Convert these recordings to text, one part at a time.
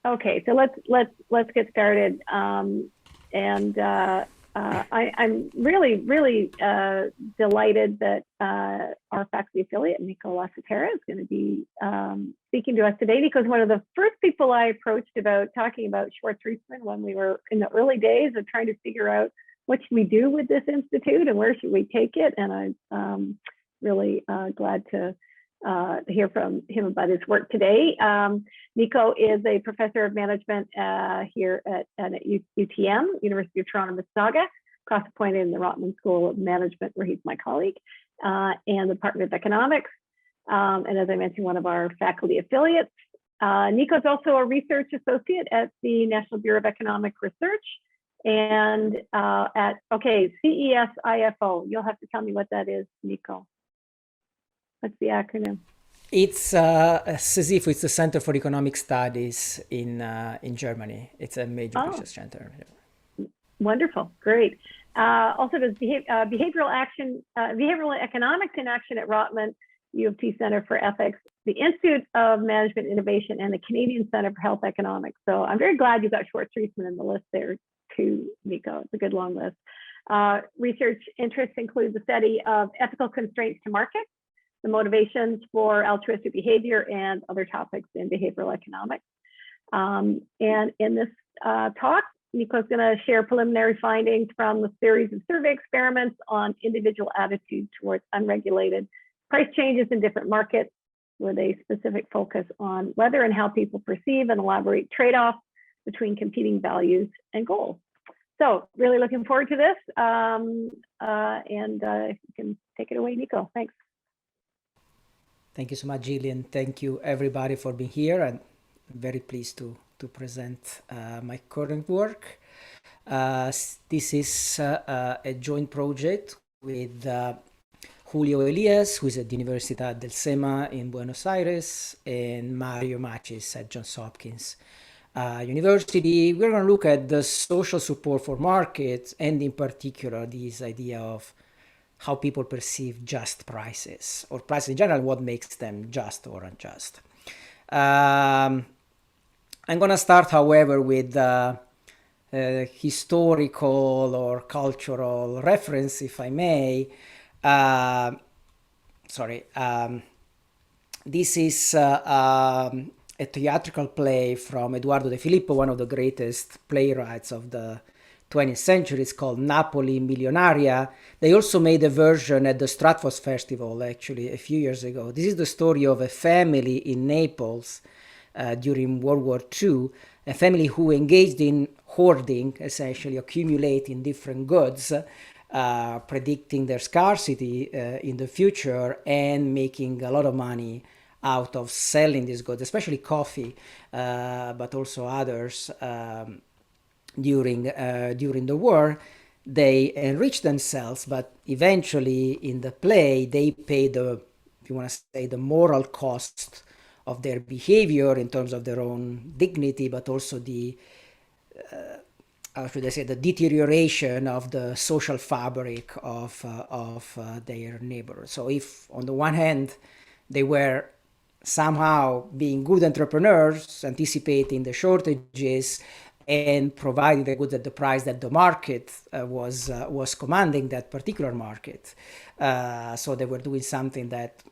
Okay, so let's get started. I'm really delighted that our faculty affiliate, Nicola Lacetera, is going to be speaking to us today. Nico's one of the first people I approached about talking about Schwartz Reisman when we were in the early days of trying to figure out what should we do with this institute and where should we take it. And I'm really glad to hear from him about his work today. Nico is a professor of management here at UTM, University of Toronto, Mississauga, cross-appointed in the Rotman School of Management, where he's my colleague, and the Department of Economics. And as I mentioned, one of our faculty affiliates. Nico is also a research associate at the National Bureau of Economic Research and CESIFO. You'll have to tell me what that is, Nico. What's the acronym? It's CESIFO. It's the Center for Economic Studies in Germany. It's a major research center. Wonderful, great. Also does behavioral economics in action at Rotman, U of T Center for Ethics, the Institute of Management Innovation, and the Canadian Center for Health Economics. So I'm very glad you got Schwartz Reisman in the list there too, Nico. It's a good long list. Research interests include the study of ethical constraints to markets, the motivations for altruistic behavior, and other topics in behavioral economics. And in this talk, Nico's going to share preliminary findings from the series of survey experiments on individual attitude towards unregulated price changes in different markets, with a specific focus on whether and how people perceive and elaborate trade-offs between competing values and goals. So really looking forward to this. If you can take it away, Nico, thanks. Thank you so much, Gillian. Thank you, everybody, for being here. And I'm very pleased to present my current work. This is a joint project with Julio Elias, who is at the Universidad del SEMA in Buenos Aires, and Mario Machis at Johns Hopkins University. We're going to look at the social support for markets, and in particular, this idea of how people perceive just prices, or prices in general, what makes them just or unjust. I'm going to start, however, with historical or cultural reference, if I may. This is a theatrical play from Eduardo De Filippo, one of the greatest playwrights of the 20th century. It's called Napoli Milionaria. They also made a version at the Stratford Festival, actually, a few years ago. This is the story of a family in Naples during World War II, a family who engaged in hoarding, essentially accumulating different goods, predicting their scarcity in the future, and making a lot of money out of selling these goods, especially coffee, but also others. During the war, they enriched themselves, but eventually in the play, they pay the moral cost of their behavior in terms of their own dignity, but also the deterioration of the social fabric of their neighbors. So if on the one hand, they were somehow being good entrepreneurs, anticipating the shortages, and providing the goods at the price that the market was commanding, that particular market. So they were doing something that,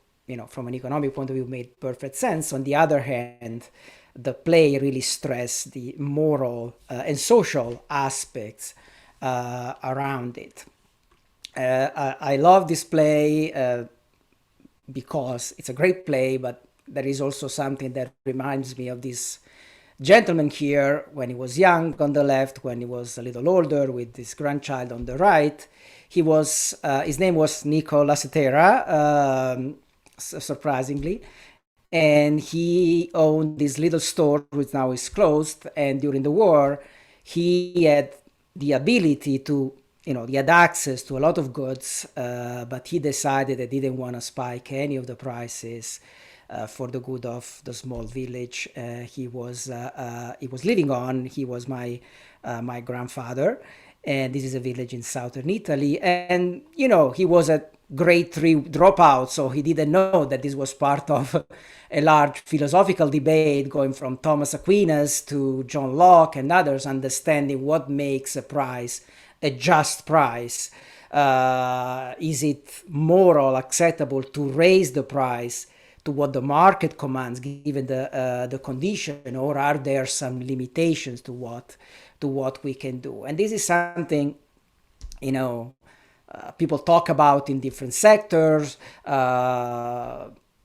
from an economic point of view, made perfect sense. On the other hand, the play really stressed the moral and social aspects around it. I love this play because it's a great play, but there is also something that reminds me of this gentleman here when he was young on the left, when he was a little older with his grandchild on the right. His name was Nicola Lacetera, surprisingly, and he owned this little store which now is closed. And during the war, he had the ability to, he had access to a lot of goods, but he decided that he didn't want to spike any of the prices for the good of the small village he was living on. He was my grandfather, and this is a village in southern Italy. And he was at grade 3 dropout, so he didn't know that this was part of a large philosophical debate going from Thomas Aquinas to John Locke and others, understanding what makes a price a just price. Is it moral, acceptable to raise the price to what the market commands given the condition, or are there some limitations to what we can do? And this is something, people talk about in different sectors.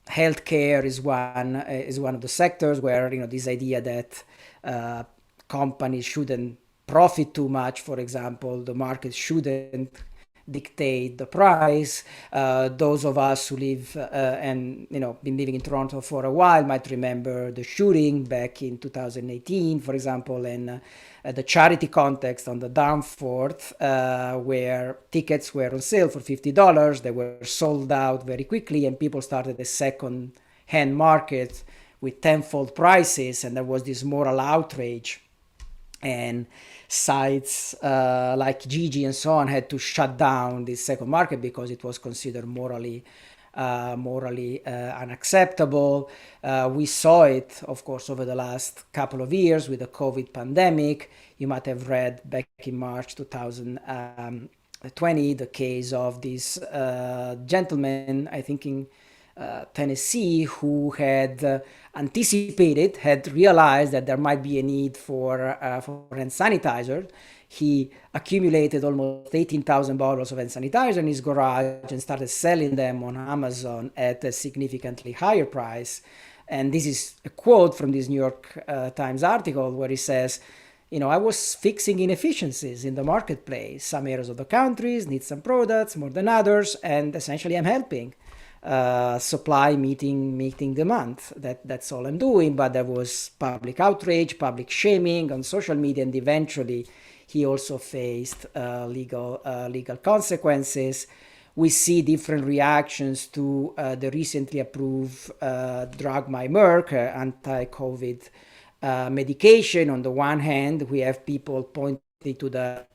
Healthcare is one of the sectors where this idea that companies shouldn't profit too much. For example, the market shouldn't dictate the price. Those of us who live and been living in Toronto for a while might remember the shooting back in 2018, for example, in the charity context on the Danforth, where tickets were on sale for $50. They were sold out very quickly, and people started a second-hand market with tenfold prices, and there was this moral outrage. And sites like Gigi and so on had to shut down this second market because it was considered morally unacceptable. We saw it, of course, over the last couple of years with the COVID pandemic. You might have read back in March 2020 the case of this gentleman, I think in Tennessee, who had had realized that there might be a need for hand sanitizer. He accumulated almost 18,000 bottles of hand sanitizer in his garage and started selling them on Amazon at a significantly higher price. And this is a quote from this New York Times article where he says, I was fixing inefficiencies in the marketplace. Some areas of the countries need some products more than others, and essentially I'm helping. Supply meeting demand. That's all I'm doing. But there was public outrage, public shaming on social media, and eventually he also faced legal consequences. We see different reactions to the recently approved drug by Merck, anti-COVID medication. On the one hand, we have people pointing to the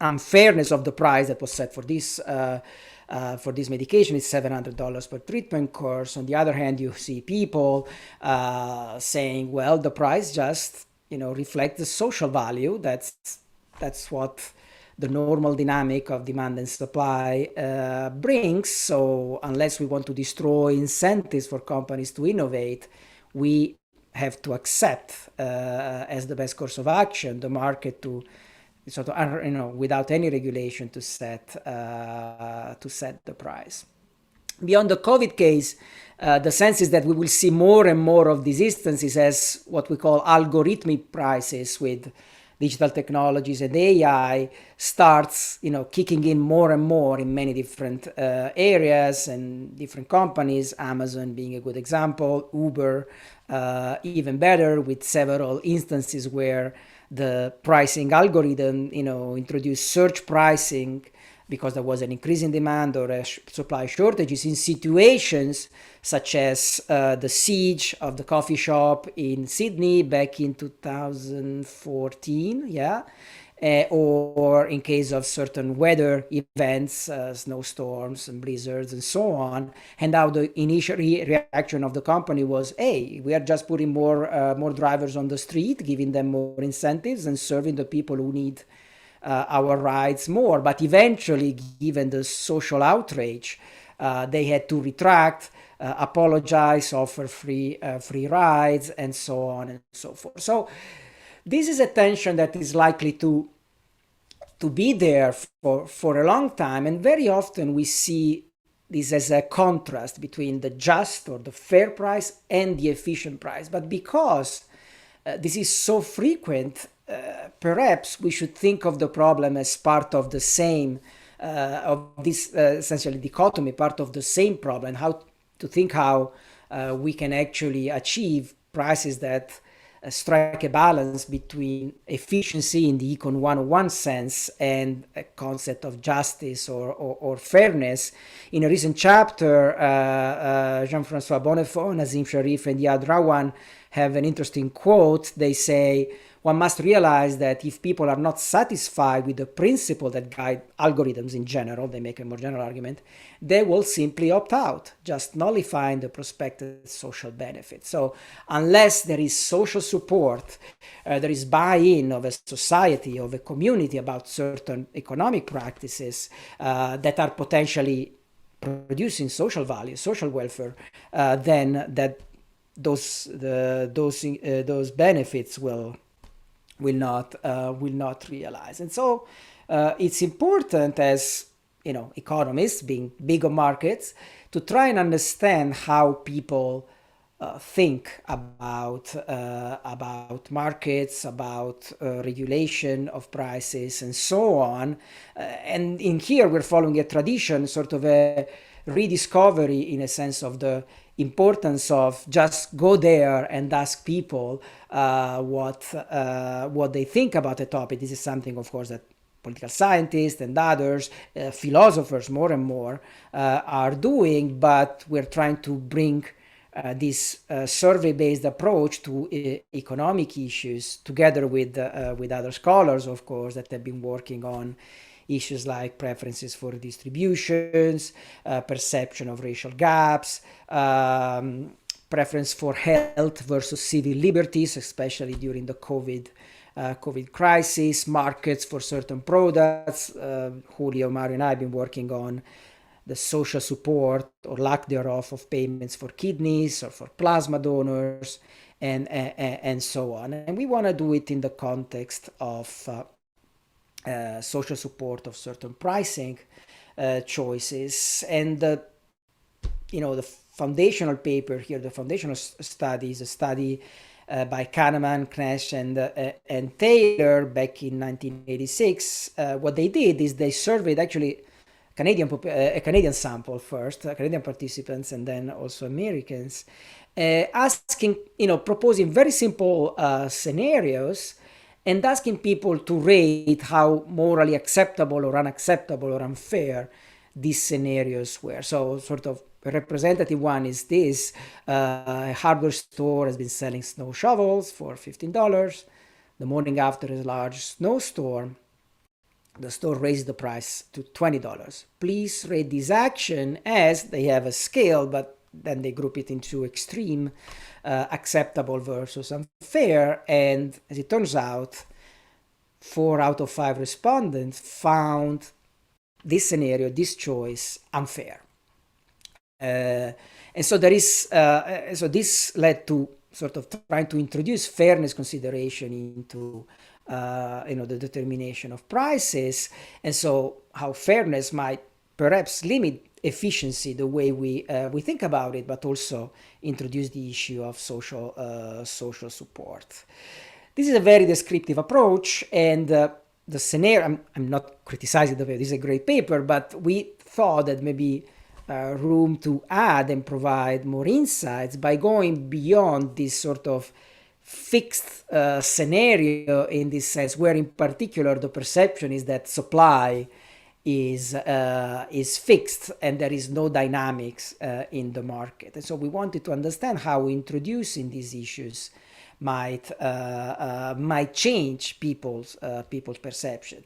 unfairness of the price that was set for this medication. Is $700 per treatment course. On the other hand, you see people saying, well, the price just reflects the social value. That's what the normal dynamic of demand and supply brings. So unless we want to destroy incentives for companies to innovate, we have to accept as the best course of action the market to sort of, without any regulation, to set the price. Beyond the COVID case, the sense is that we will see more and more of these instances as what we call algorithmic prices, with digital technologies and AI starts, kicking in more and more in many different areas and different companies. Amazon being a good example, Uber even better, with several instances where the pricing algorithm, introduced surge pricing because there was an increase in demand or a supply shortages in situations such as the siege of the coffee shop in Sydney back in 2014, or in case of certain weather events, snowstorms and blizzards and so on. And how the initial reaction of the company was, hey, we are just putting more drivers on the street, giving them more incentives and serving the people who need our rides more. But eventually, given the social outrage, they had to retract, apologize, offer free rides, and so on and so forth. So this is a tension that is likely to be there for a long time, and very often we see this as a contrast between the just or the fair price and the efficient price. But because this is so frequent, perhaps we should think of the problem as part of the same, of this essentially dichotomy, part of the same problem, how we can actually achieve prices that strike a balance between efficiency in the Econ 101 sense and a concept of justice or fairness. In a recent chapter, Jean-Francois Bonnefond, Nazim Sharif, and Yad Rawan have an interesting quote. They say, one must realize that if people are not satisfied with the principle that guide algorithms in general, they make a more general argument, they will simply opt out, just nullifying the prospective social benefit. So unless there is social support, there is buy-in of a society, of a community about certain economic practices that are potentially producing social value, social welfare, then those benefits will not realize. And so it's important, as economists being big on markets, to try and understand how people think about markets, about regulation of prices, and so on. And in here, we're following a tradition, sort of a rediscovery, in a sense, of the importance of just go there and ask people what they think about a topic. This is something, of course, that political scientists and others, philosophers more and more are doing, but we're trying to bring this survey-based approach to economic issues together with other scholars, of course, that have been working on issues like preferences for distributions, perception of racial gaps, preference for health versus civil liberties, especially during the COVID crisis, markets for certain products. Julio, Mario, and I have been working on the social support or lack thereof of payments for kidneys or for plasma donors, and so on. And we want to do it in the context of social support of certain pricing choices. And the foundational paper here, the foundational study, is a study by Kahneman, Knetsch, and Thaler back in 1986. What they did is they surveyed actually a Canadian sample first, Canadian participants, and then also Americans, asking, proposing very simple scenarios, and asking people to rate how morally acceptable or unacceptable or unfair these scenarios were. So sort of a representative one is this: a hardware store has been selling snow shovels for $15. The morning after a large snowstorm, the store raised the price to $20. Please rate this action, as they have a scale, but then they group it into extreme, acceptable versus unfair. And as it turns out, 4 out of 5 respondents found this scenario, this choice, unfair. And so there is, so this led to sort of trying to introduce fairness consideration into the determination of prices, and so how fairness might perhaps limit efficiency, the way we think about it, but also introduce the issue of social support. This is a very descriptive approach, and the scenario, I'm not criticizing the paper, this is a great paper, but we thought that maybe room to add and provide more insights by going beyond this sort of fixed scenario, in this sense, where in particular the perception is that supply is fixed and there is no dynamics in the market. And so we wanted to understand how introducing these issues might change people's perception.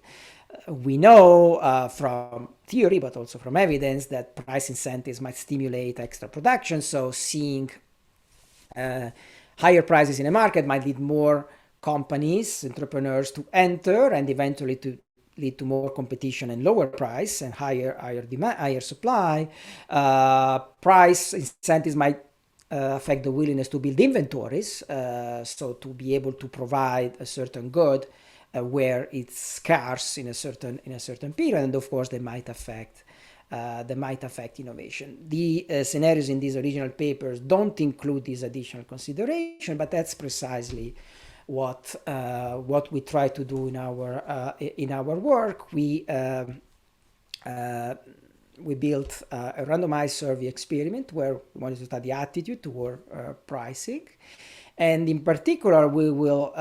We know from theory, but also from evidence, that price incentives might stimulate extra production. So seeing higher prices in a market might lead more companies, entrepreneurs to enter, and eventually to lead to more competition and lower price and higher demand, higher supply. Price incentives might affect the willingness to build inventories, so to be able to provide a certain good where it's scarce in a certain period, and of course they might affect innovation. The scenarios in these original papers don't include this additional consideration, but that's precisely what we try to do in our work. We built a randomized survey experiment where we wanted to study attitude toward pricing. And in particular, we will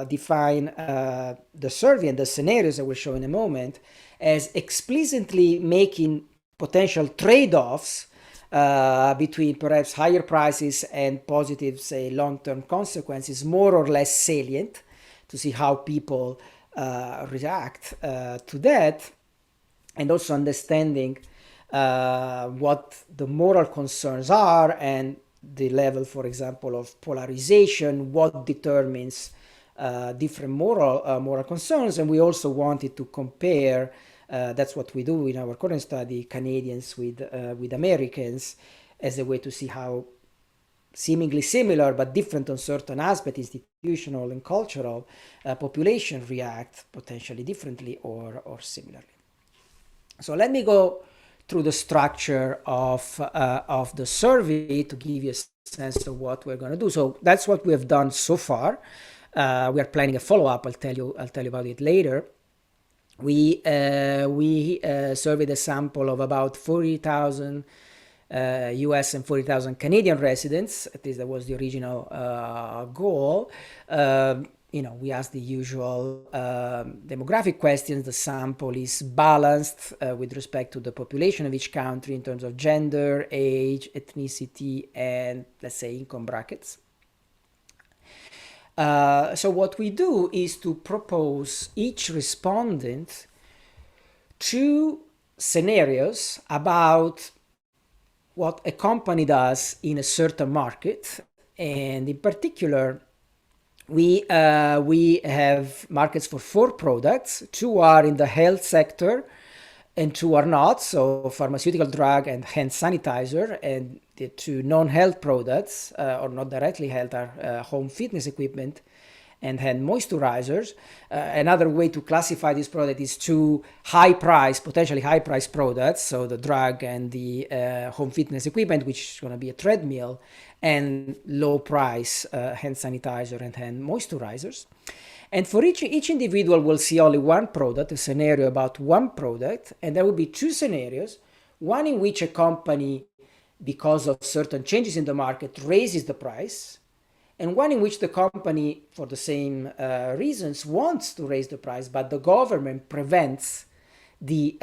define the survey and the scenarios I will show in a moment as explicitly making potential trade-offs between perhaps higher prices and positive, say, long-term consequences more or less salient to see how people react to that, and also understanding what the moral concerns are and the level, for example, of polarization, what determines different moral concerns. And we also wanted to compare, that's what we do in our current study, Canadians with Americans, as a way to see how seemingly similar but different on certain aspects, institutional and cultural, population react potentially differently or similarly. So let me go through the structure of the survey to give you a sense of what we're going to do. So that's what we have done so far. We are planning a follow-up. I'll tell you about it later. We surveyed a sample of about 40,000 US and 40,000 Canadian residents. At least that was the original goal. We asked the usual demographic questions. The sample is balanced with respect to the population of each country in terms of gender, age, ethnicity, and, let's say, income brackets. So what we do is to propose each respondent 2 scenarios about what a company does in a certain market. And in particular, we have markets for 4 products. 2 are in the health sector and 2 are not. So pharmaceutical drug and hand sanitizer. And the 2 non-health products, or not directly health, are home fitness equipment and hand moisturizers. Another way to classify this product is 2 potentially high price products. So the drug and the home fitness equipment, which is going to be a treadmill, and low price hand sanitizer and hand moisturizers. And for each individual, we'll see only one product, a scenario about one product. And there will be 2 scenarios, one in which a company, because of certain changes in the market, raises the price, and one in which the company, for the same reasons, wants to raise the price, but the government prevents the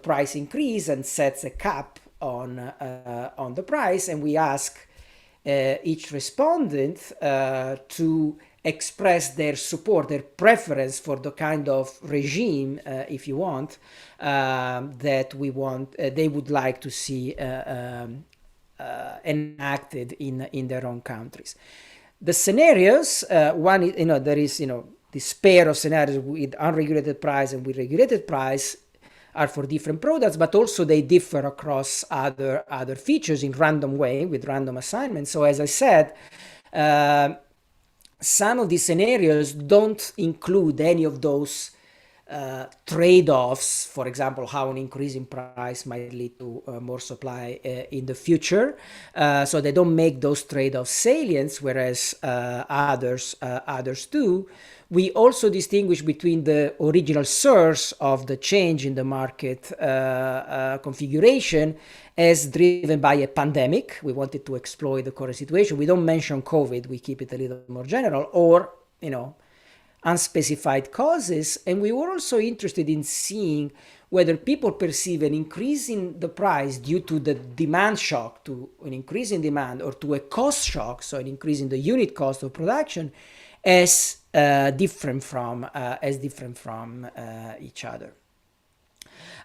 price increase and sets a cap on the price. And we ask each respondent to express their support, their preference for the kind of regime, if you want, that they would like to see enacted in their own countries. The scenarios, one is, there is, this pair of scenarios with unregulated price and with regulated price are for different products, but also they differ across other features in random way with random assignment. So as I said, some of these scenarios don't include any of those trade-offs, for example, how an increase in price might lead to more supply in the future. So they don't make those trade-offs salient, whereas others do. We also distinguish between the original source of the change in the market configuration as driven by a pandemic. We wanted to exploit the current situation. We don't mention COVID, we keep it a little more general, or, unspecified causes. And we were also interested in seeing whether people perceive an increase in the price due to the demand shock, to an increase in demand, or to a cost shock, so an increase in the unit cost of production, as different from each other.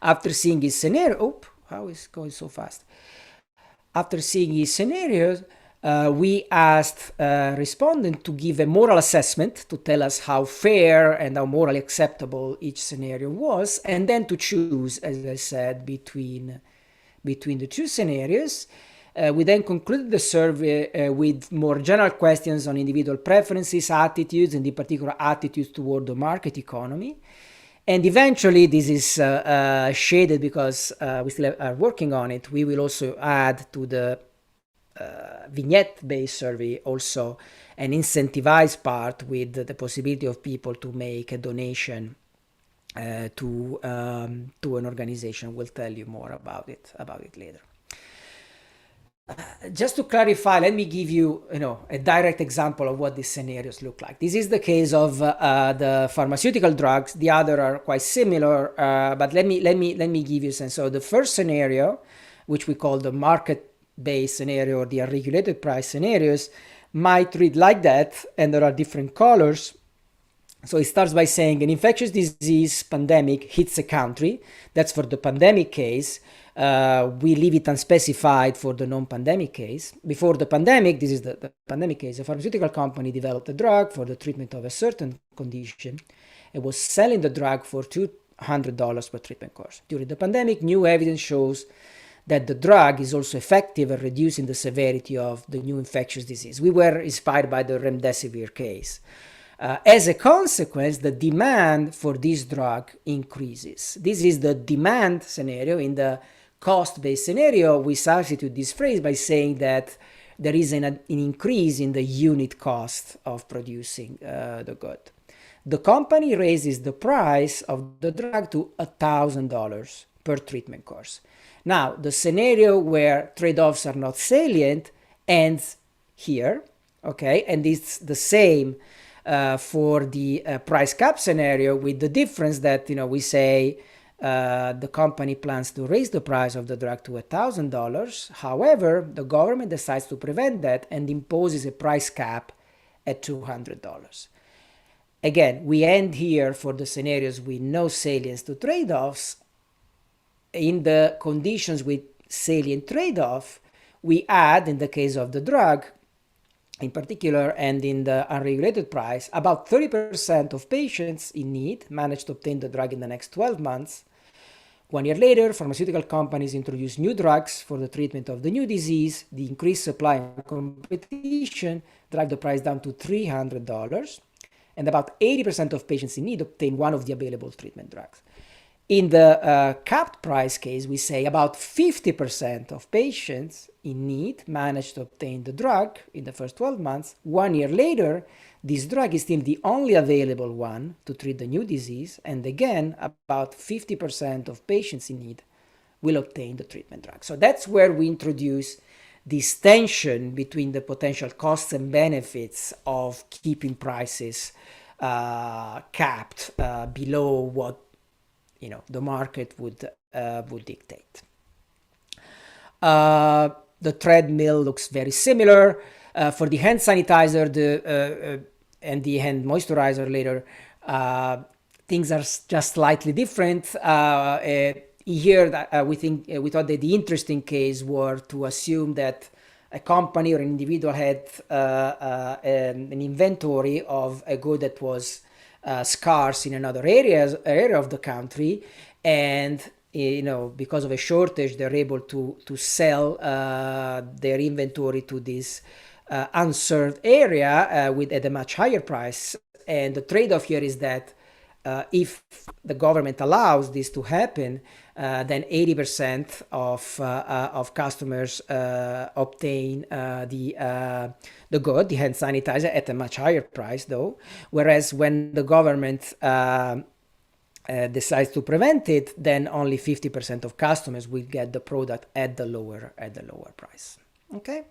After seeing his scenario, how is it going so fast? After seeing his scenarios, we asked respondents to give a moral assessment to tell us how fair and how morally acceptable each scenario was, and then to choose, as I said, between the 2 scenarios. We then concluded the survey with more general questions on individual preferences, attitudes, and in particular attitudes toward the market economy. And eventually, this is shaded because we still are working on it. We will also add to the vignette-based survey also an incentivized part with the possibility of people to make a donation to an organization. We'll tell you more about it later. Just to clarify, let me give you, a direct example of what these scenarios look like. This is the case of the pharmaceutical drugs. The other are quite similar, but let me give you a sense. So the first scenario, which we call the market-based scenario or the unregulated price scenarios, might read like that, and there are different colors. So it starts by saying an infectious disease pandemic hits a country. That's for the pandemic case. We leave it unspecified for the non-pandemic case. Before the pandemic, this is the pandemic case, a pharmaceutical company developed a drug for the treatment of a certain condition. It was selling the drug for $200 per treatment course. During the pandemic, new evidence shows that the drug is also effective at reducing the severity of the new infectious disease. We were inspired by the remdesivir case. As a consequence, the demand for this drug increases. This is the demand scenario. In the cost-based scenario, we substitute this phrase by saying that there is an increase in the unit cost of producing the good. The company raises the price of the drug to $1,000 per treatment course. Now, the scenario where trade-offs are not salient ends here, okay? And it's the same for the price cap scenario, with the difference that, we say the company plans to raise the price of the drug to $1,000. However, the government decides to prevent that and imposes a price cap at $200. Again, we end here for the scenarios with no salience to trade-offs. In the conditions with salient trade-off, we add, in the case of the drug, in particular, and in the unregulated price, about 30% of patients in need manage to obtain the drug in the next 12 months. 1 year later, pharmaceutical companies introduce new drugs for the treatment of the new disease. The increased supply and competition drive the price down to $300, and about 80% of patients in need obtain one of the available treatment drugs. In the capped price case, we say about 50% of patients in need manage to obtain the drug in the first 12 months. 1 year later, this drug is still the only available one to treat the new disease. And again, about 50% of patients in need will obtain the treatment drug. So that's where we introduce this tension between the potential costs and benefits of keeping prices capped below what the market would dictate. The treadmill looks very similar. For the hand sanitizer and the hand moisturizer later, things are just slightly different. Here, we thought that the interesting case were to assume that a company or an individual had an inventory of a good that was scarce in another area of the country, and because of a shortage, they're able to sell their inventory to this unserved area at a much higher price. And the trade-off here is that if the government allows this to happen, then 80% of customers obtain the good, the hand sanitizer, at a much higher price, though. Whereas when the government decides to prevent it, then only 50% of customers will get the product at the lower price. Okay.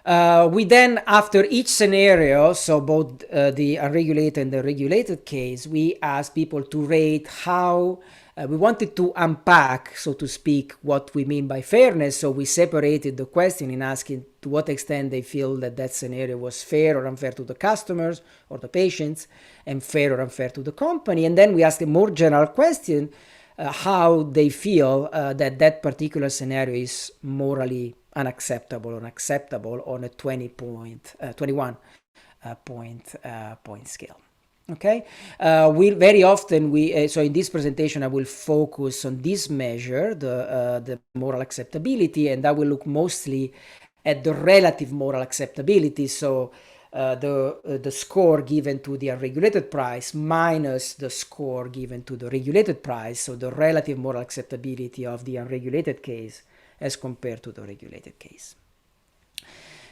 We then, after each scenario, so both the unregulated and the regulated case, we asked people to rate how we wanted to unpack, so to speak, what we mean by fairness. So we separated the question in asking to what extent they feel that scenario was fair or unfair to the customers or the patients, and fair or unfair to the company. And then we asked a more general question, how they feel that particular scenario is morally unacceptable or acceptable on a 21 point scale. Okay, we very often so in this presentation I will focus on this measure, the moral acceptability, and I will look mostly at the relative moral acceptability. So the score given to the unregulated price minus the score given to the regulated price. So the relative moral acceptability of the unregulated case as compared to the regulated case.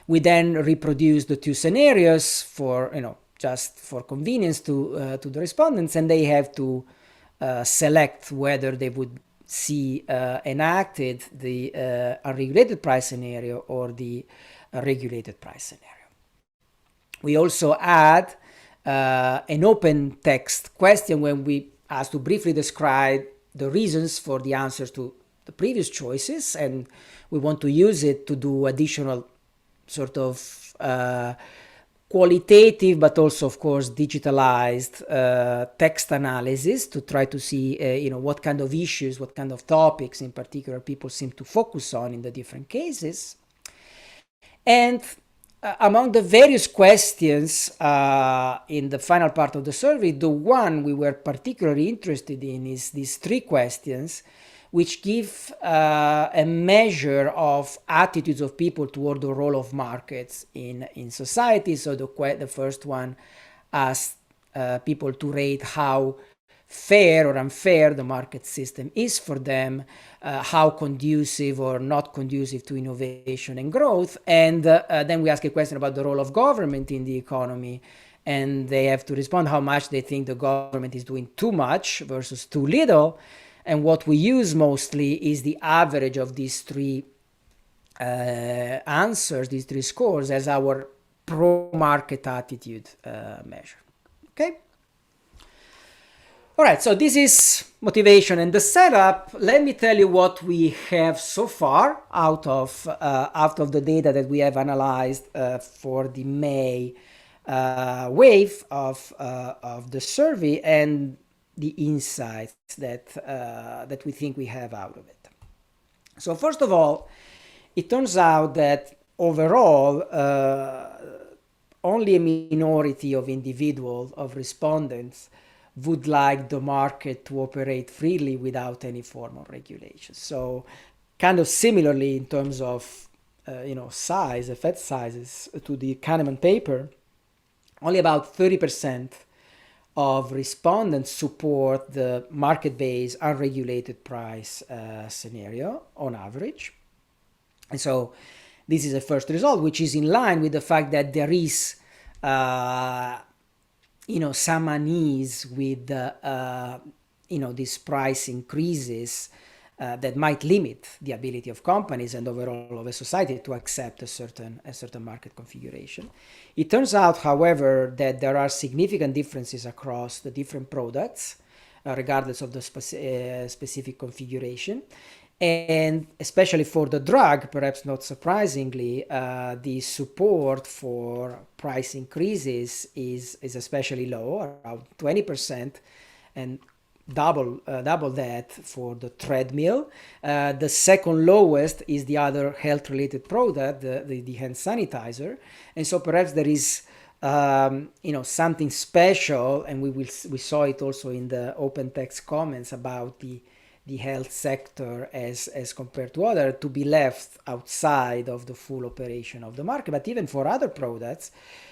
We then reproduce the two scenarios for just for convenience to the respondents, and they have to select whether they would see enacted the unregulated price scenario or the regulated price scenario. We also add an open text question when we ask to briefly describe the reasons for the answers to the previous choices, and we want to use it to do additional sort of qualitative, but also, of course, digitalized text analysis to try to see, what kind of issues, what kind of topics in particular people seem to focus on in the different cases. And among the various questions in the final part of the survey, the one we were particularly interested in is these three questions, which give a measure of attitudes of people toward the role of markets in society. So the first one asks people to rate how fair or unfair the market system is for them, how conducive or not conducive to innovation and growth. And then we ask a question about the role of government in the economy, and they have to respond how much they think the government is doing too much versus too little. And what we use mostly is the average of these three answers, these three scores, as our pro-market attitude measure. Okay? All right, so this is motivation and the setup. Let me tell you what we have so far out of the data that we have analyzed for the May wave of the survey and the insights that we think we have out of it. So first of all, it turns out that overall, only a minority of individuals, of respondents, would like the market to operate freely without any form of regulation. So kind of similarly in terms of size, effect sizes to the Kahneman paper, only about 30% of respondents support the market-based unregulated price scenario on average. And so this is a first result, which is in line with the fact that there is some unease with these price increases that might limit the ability of companies and overall of a society to accept a certain market configuration. It turns out, however, that there are significant differences across the different products, regardless of the specific configuration. And especially for the drug, perhaps not surprisingly, the support for price increases is especially low, around 20%, and double that for the treadmill. The second lowest is the other health-related product, the hand sanitizer. And so perhaps there is something special, and we saw it also in the open text comments about the health sector as compared to other, to be left outside of the full operation of the market. But even for other products,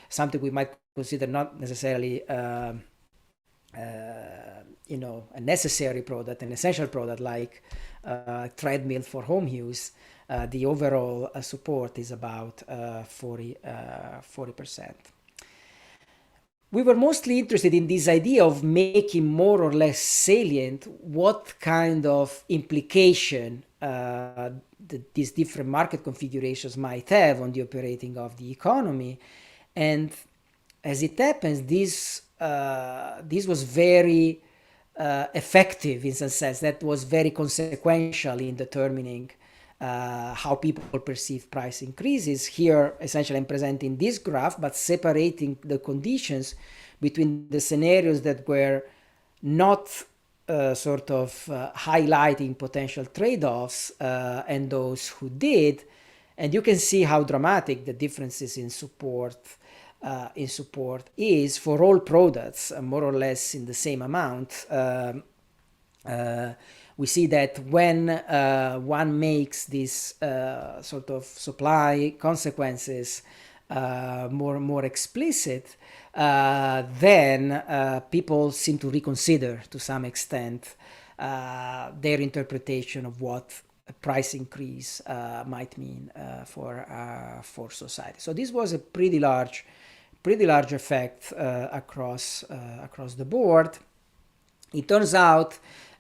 something we might consider not necessarily a necessary product, an essential product like treadmill for home use, the overall support is about 40%. We were mostly interested in this idea of making more or less salient what kind of implication these different market configurations might have on the operating of the economy. And as it happens, this was very effective in some sense. That was very consequential in determining how people perceive price increases. Here, essentially, I'm presenting this graph, but separating the conditions between the scenarios that were not highlighting potential trade-offs and those who did. And you can see how dramatic the differences in support is for all products, more or less in the same amount. We see that when one makes these supply consequences more explicit, then people seem to reconsider to some extent their interpretation of what a price increase might mean for society. So this was a pretty large effect across the board. It turns out,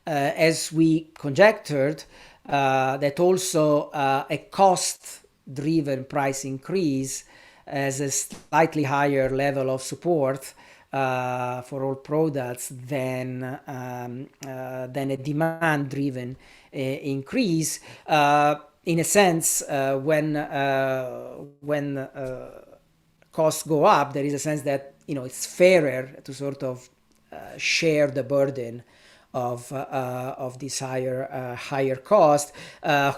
as we conjectured, that also a cost-driven price increase has a slightly higher level of support for all products than a demand-driven increase. In a sense, when costs go up, there is a sense that it's fairer to sort of share the burden of this higher cost.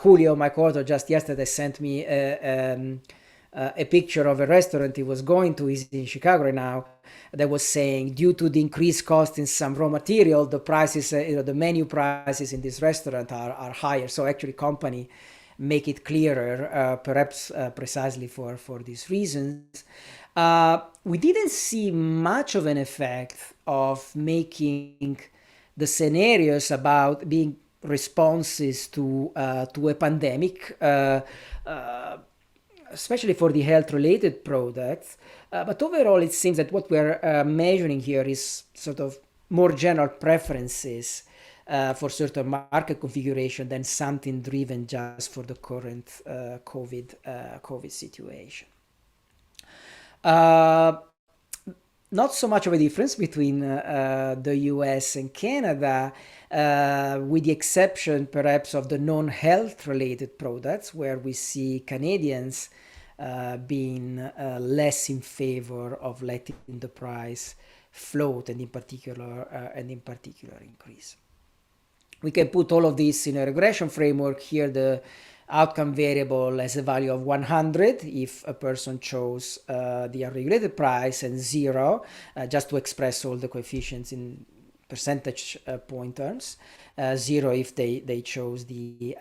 Julio, my co-author, just yesterday sent me a picture of a restaurant he was going to. He's in Chicago right now. That was saying, due to the increased cost in some raw material, the prices, the menu prices in this restaurant are higher. So actually, company make it clearer, perhaps precisely for these reasons. We didn't see much of an effect of making the scenarios about being responses to a pandemic, especially for the health-related products. But overall, it seems that what we're measuring here is sort of more general preferences for certain market configuration than something driven just for the current COVID situation. Not so much of a difference between the US and Canada, with the exception perhaps of the non-health related products, where we see Canadians being less in favor of letting the price float and in particular increase. We can put all of this in a regression framework. Here the outcome variable has a value of 100 if a person chose the unregulated price, and 0 just to express all the coefficients in percentage point terms. 0 if they chose the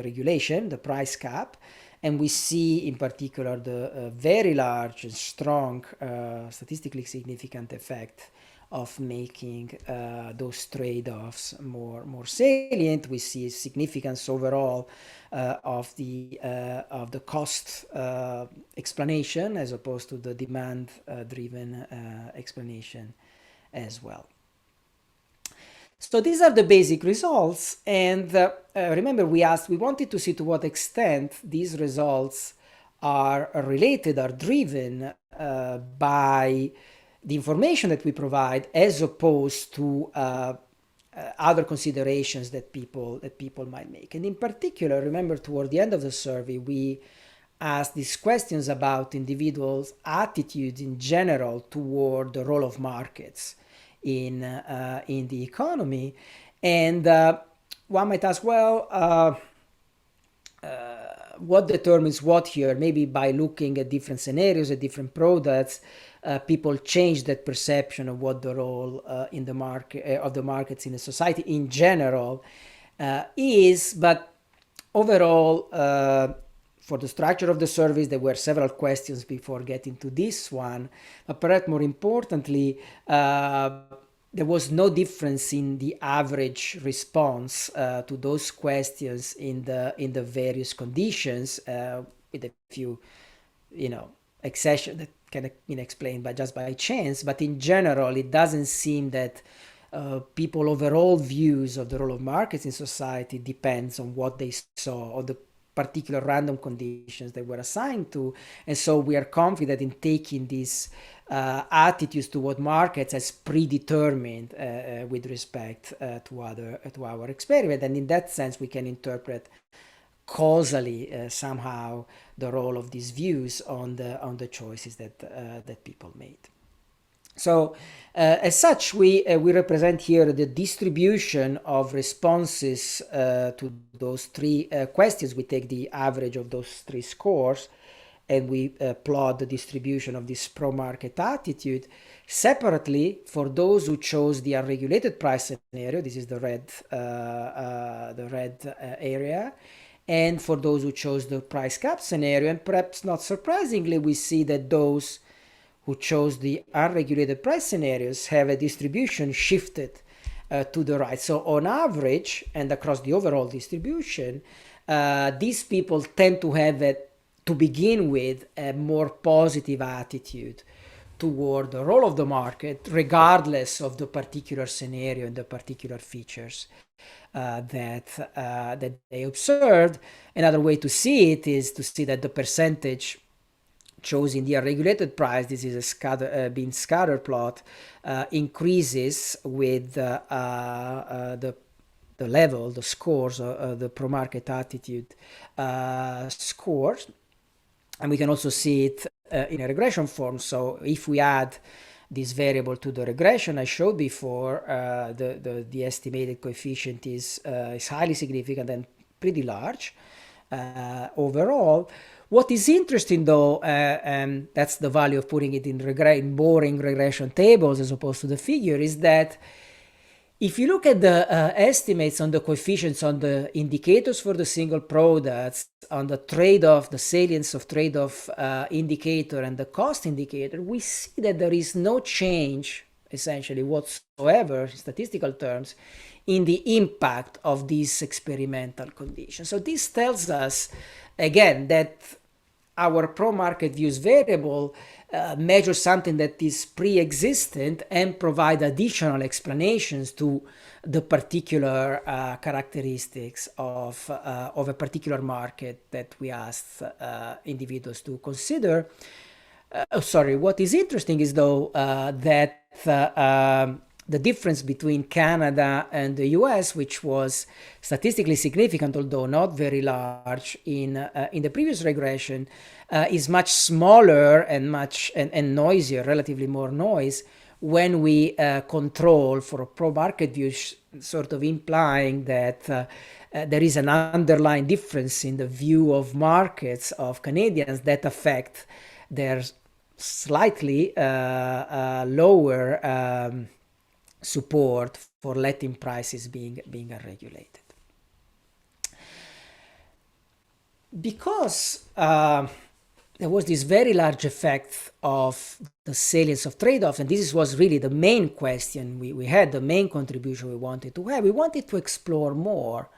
regulation, the price cap. And we see in particular the very large and strong statistically significant effect of making those trade-offs more salient. We see significance overall of the cost explanation as opposed to the demand-driven explanation as well. So these are the basic results, and remember we wanted to see to what extent these results are related, are driven by the information that we provide, as opposed to other considerations that people might make. And in particular, remember toward the end of the survey, we asked these questions about individuals' attitudes in general toward the role of markets in the economy. And one might ask, well, what determines what here? Maybe by looking at different scenarios, at different products, people change that perception of what the role in the market of the markets in a society in general is. But overall, for the structure of the surveys, there were several questions before getting to this one. But perhaps more importantly, there was no difference in the average response to those questions in the various conditions, with a few, exceptions that can be explained just by chance. But in general, it doesn't seem that people overall views of the role of markets in society depends on what they saw or the particular random conditions they were assigned to. And so we are confident in taking these attitudes toward markets as predetermined with respect to our experiment. And in that sense, we can interpret causally somehow the role of these views on the choices that people made. So as such, we represent here the distribution of responses to those three questions. We take the average of those three scores, and we plot the distribution of this pro-market attitude separately for those who chose the unregulated price scenario. This is the red area. And for those who chose the price cap scenario. And perhaps not surprisingly, we see that those who chose the unregulated price scenarios have a distribution shifted to the right. So on average, and across the overall distribution, these people tend to have, to begin with, a more positive attitude toward the role of the market, regardless of the particular scenario and the particular features that they observed. Another way to see it is to see that the percentage chosen the unregulated price, this is a bin scatter plot, increases with the level, the scores, the pro-market attitude scores. And we can also see it in a regression form. So if we add this variable to the regression I showed before, the estimated coefficient is highly significant and pretty large overall. What is interesting though, and that's the value of putting it in boring regression tables as opposed to the figure, is that if you look at the estimates on the coefficients on the indicators for the single products, on the trade-off, the salience of trade-off indicator and the cost indicator, we see that there is no change, essentially whatsoever, in statistical terms, in the impact of these experimental conditions. So this tells us, again, that our pro-market views variable measures something that is pre-existent and provide additional explanations to the particular characteristics of a particular market that we asked individuals to consider. What is interesting is though that the difference between Canada and the US, which was statistically significant, although not very large in the previous regression, is much smaller and noisier, relatively more noise, when we control for a pro-market view, sort of implying that there is an underlying difference in the view of markets of Canadians that affect their slightly lower support for letting prices being unregulated. Because there was this very large effect of the salience of trade-offs, and this was really the main question we had, the main contribution we wanted to have. We wanted to explore more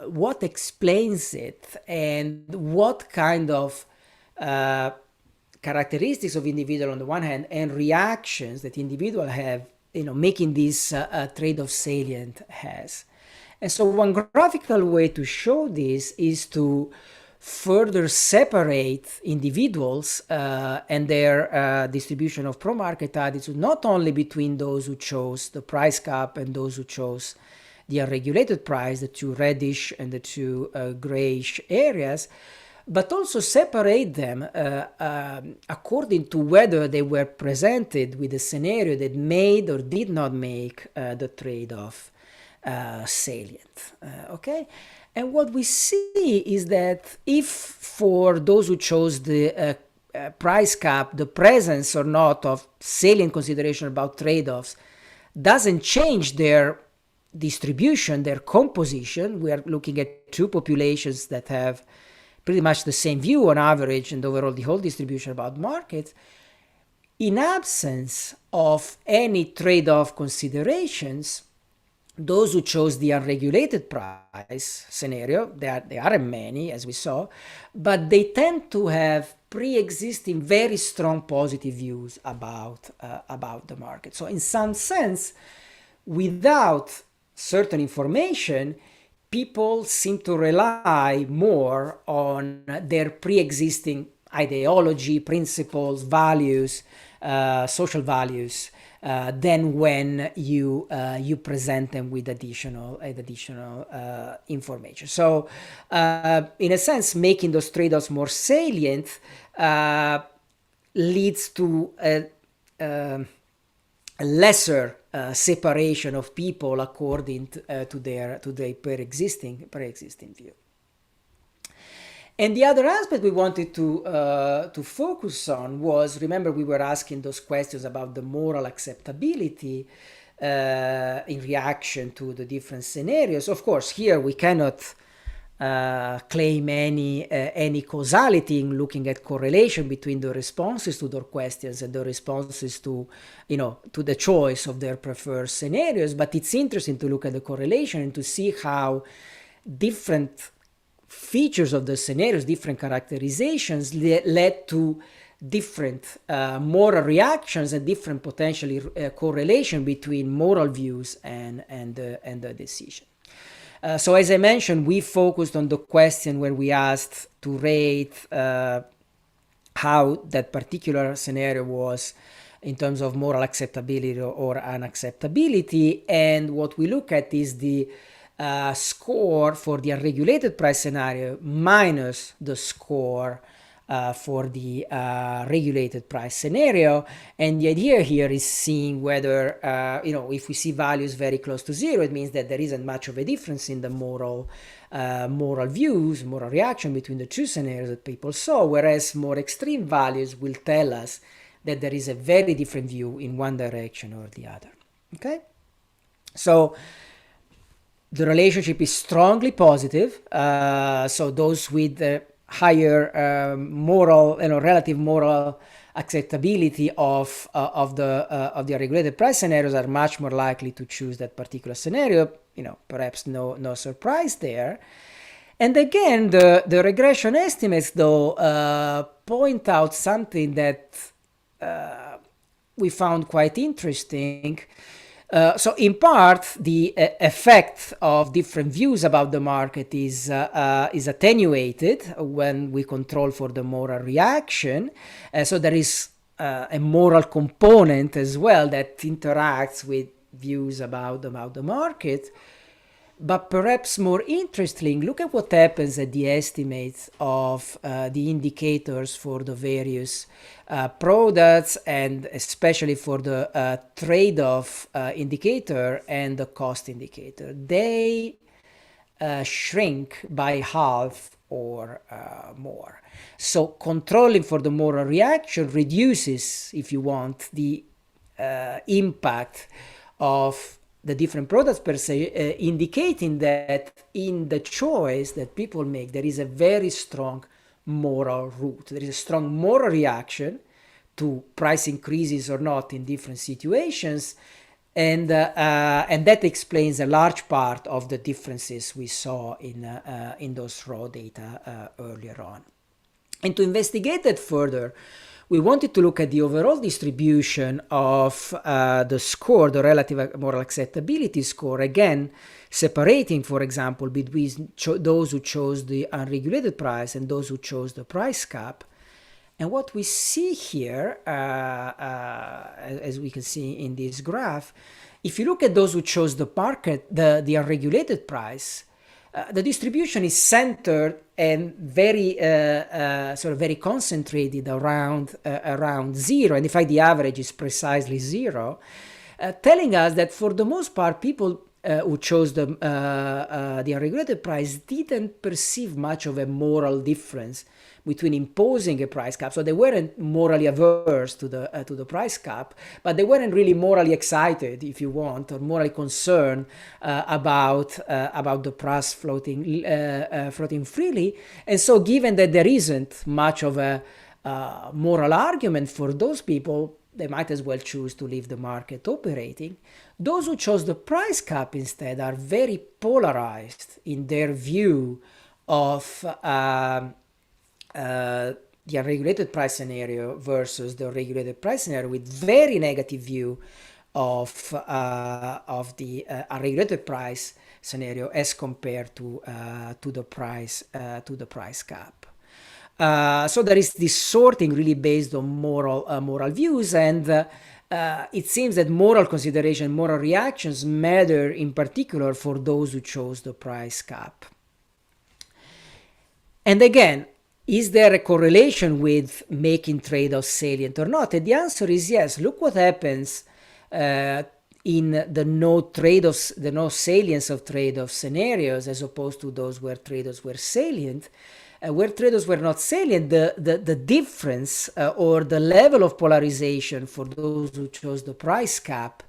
what explains it and what kind of characteristics of individual on the one hand and reactions that individual have, making this trade-off salient has. And so one graphical way to show this is to further separate individuals and their distribution of pro-market attitude, not only between those who chose the price cap and those who chose the unregulated price, the two reddish and the two grayish areas, but also separate them according to whether they were presented with a scenario that made or did not make the trade-off salient. Okay? And what we see is that if for those who chose the price cap, the presence or not of salient consideration about trade-offs doesn't change their distribution, their composition. We are looking at two populations that have pretty much the same view on average and overall the whole distribution about markets. In absence of any trade-off considerations, those who chose the unregulated price scenario, there aren't many, as we saw, but they tend to have pre-existing very strong positive views about the market. So in some sense, without certain information, people seem to rely more on their pre-existing ideology, principles, values, social values, than when you present them with additional information. So, in a sense, making those trade-offs more salient leads to a lesser separation of people according to their pre-existing view. And the other aspect we wanted to focus on was, remember, we were asking those questions about the moral acceptability in reaction to the different scenarios. Of course, here we cannot claim any causality in looking at correlation between the responses to their questions and the responses to the choice of their preferred scenarios. But it's interesting to look at the correlation and to see how different features of the scenarios, different characterizations led to different moral reactions and different potentially correlation between moral views and the decision. So as I mentioned, we focused on the question where we asked to rate how that particular scenario was in terms of moral acceptability or unacceptability. And what we look at is the score for the unregulated price scenario minus the score for the regulated price scenario. And the idea here is seeing whether, if we see values very close to zero, it means that there isn't much of a difference in the moral views, moral reaction between the two scenarios that people saw, whereas more extreme values will tell us that there is a very different view in one direction or the other. Okay? So the relationship is strongly positive. So those with higher moral, relative moral acceptability of the unregulated price scenarios are much more likely to choose that particular scenario. Perhaps no surprise there. And again, the regression estimates, though, point out something that we found quite interesting. So in part, the effect of different views about the market is attenuated when we control for the moral reaction. So there is a moral component as well that interacts with views about the market. But perhaps more interesting, look at what happens at the estimates of the indicators for the various products, and especially for the trade-off indicator and the cost indicator. They shrink by half or more. So controlling for the moral reaction reduces, if you want, the impact of the different products per se, indicating that in the choice that people make, there is a very strong moral root. There is a strong moral reaction to price increases or not in different situations, and that explains a large part of the differences we saw in those raw data earlier on. And to investigate that further, we wanted to look at the overall distribution of the score, the relative moral acceptability score, again, separating, for example, between those who chose the unregulated price and those who chose the price cap. And what we see here, as we can see in this graph, if you look at those who chose the market, the unregulated price, the distribution is centered and very very concentrated around zero, and in fact the average is precisely zero, telling us that for the most part people who chose the unregulated price didn't perceive much of a moral difference between imposing a price cap. So they weren't morally averse to the price cap, but they weren't really morally excited, if you want, or morally concerned about the price floating freely. And so, given that there isn't much of a moral argument for those people, they might as well choose to leave the market operating. Those who chose the price cap instead are very polarized in their view of the unregulated price scenario versus the regulated price scenario, with very negative view of the unregulated price scenario as compared to the price cap. So there is this sorting really based on moral views, and it seems that moral consideration, moral reactions matter in particular for those who chose the price cap. And again, is there a correlation with making trade-offs salient or not? And the answer is yes. Look what happens in the no salience of trade-off scenarios as opposed to those where trade-offs were salient. Where trade-offs were not salient, the difference or the level of polarization for those who chose the price cap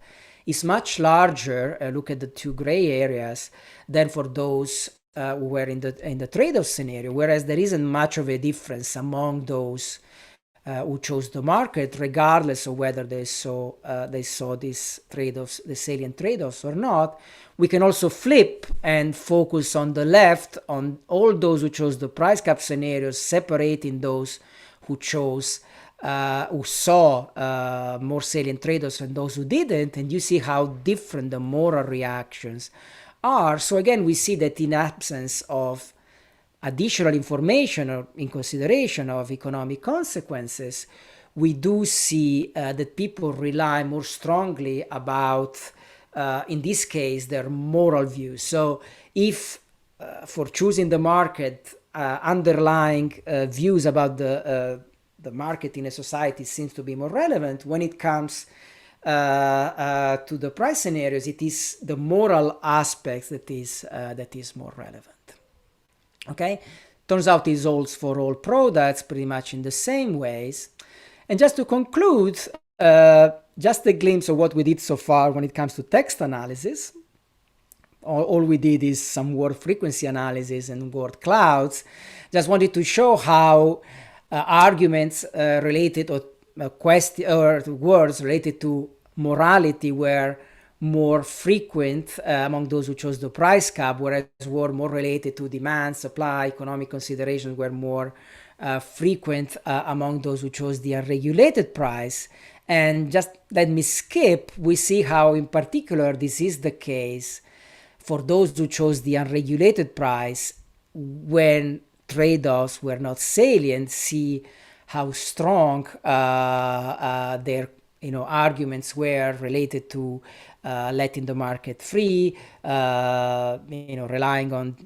is much larger, look at the two gray areas, than for those who were in the trade-off scenario, whereas there isn't much of a difference among those who chose the market, regardless of whether they saw these trade-offs, the salient trade-offs or not. We can also flip and focus on the left on all those who chose the price cap scenarios, separating those who chose who saw more salient trade-offs and those who didn't, and you see how different the moral reactions are. So again, we see that in absence of additional information or in consideration of economic consequences, we do see that people rely more strongly about, in this case, their moral views. So if for choosing the market, underlying views about the market in a society seems to be more relevant. When it comes to the price scenarios, it is the moral aspects that is more relevant. Okay, turns out it holds for all products pretty much in the same ways. And just to conclude, just a glimpse of what we did so far when it comes to text analysis. All we did is some word frequency analysis and word clouds. Just wanted to show how arguments related or words related to morality were more frequent among those who chose the price cap, whereas words more related to demand, supply, economic considerations were more frequent among those who chose the unregulated price. And just let me skip, we see how in particular this is the case for those who chose the unregulated price when trade-offs were not salient. See how strong their arguments were related to letting the market free, relying on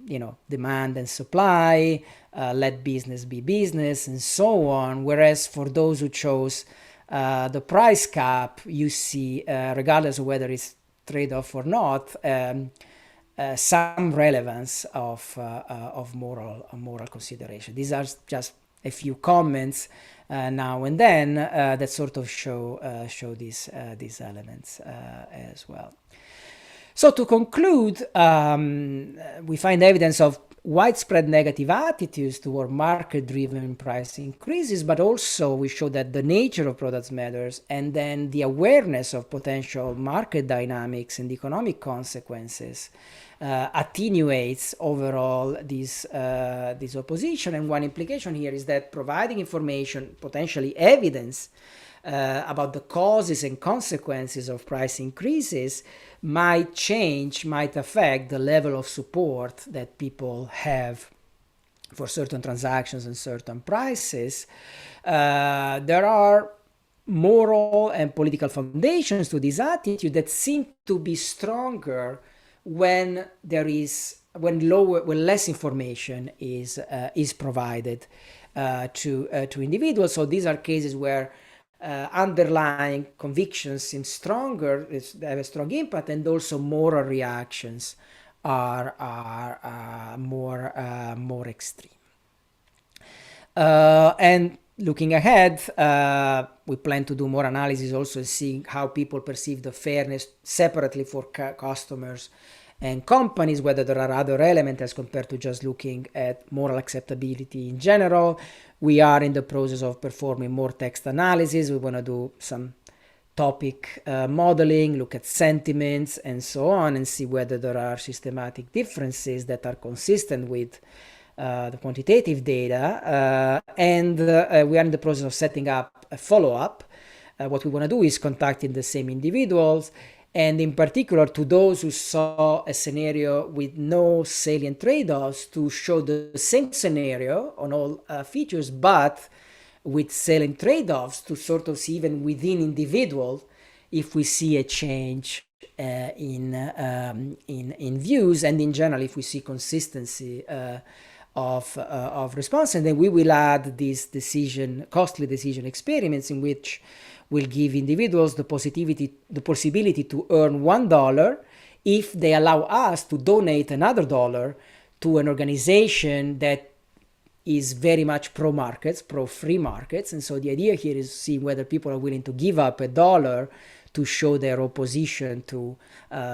demand and supply, let business be business, and so on. Whereas for those who chose the price cap, you see, regardless of whether it's trade-off or not, some relevance of moral consideration. These are just a few comments now and then that sort of show these elements as well. So to conclude, we find evidence of widespread negative attitudes toward market-driven price increases, but also we show that the nature of products matters, and then the awareness of potential market dynamics and economic consequences attenuates overall this opposition. And one implication here is that providing information, potentially evidence, about the causes and consequences of price increases might affect the level of support that people have for certain transactions and certain prices. There are moral and political foundations to this attitude that seem to be stronger when less information is provided to individuals. So these are cases where underlying convictions seem stronger, they have a strong impact, and also moral reactions are more extreme. And looking ahead, we plan to do more analysis also seeing how people perceive the fairness separately for customers and companies, whether there are other elements as compared to just looking at moral acceptability in general. We are in the process of performing more text analysis. We want to do some topic modeling, look at sentiments and so on, and see whether there are systematic differences that are consistent with the quantitative data. And we are in the process of setting up a follow-up. What we want to do is contacting the same individuals, and in particular to those who saw a scenario with no salient trade-offs, to show the same scenario on all features, but with salient trade-offs, to sort of see even within individuals if we see a change in views, and in general if we see consistency of response. And then we will add these costly decision experiments in which we'll give individuals the possibility to earn $1 if they allow us to donate another $1 to an organization that is very much pro-markets, pro-free markets. And so the idea here is to see whether people are willing to give up $1 to show their opposition to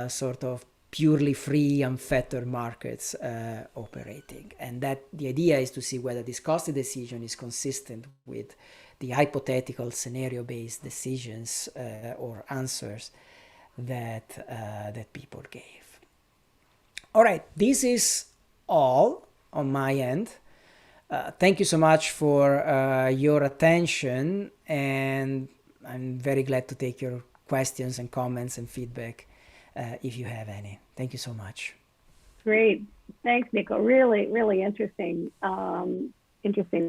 sort of purely free, unfettered markets operating. And that the idea is to see whether this costly decision is consistent with the hypothetical scenario-based decisions or answers that people gave. All right, this is all on my end. Thank you so much for your attention, and I'm very glad to take your questions and comments and feedback if you have any. Thank you so much. Great. Thanks, Nico. Really, really interesting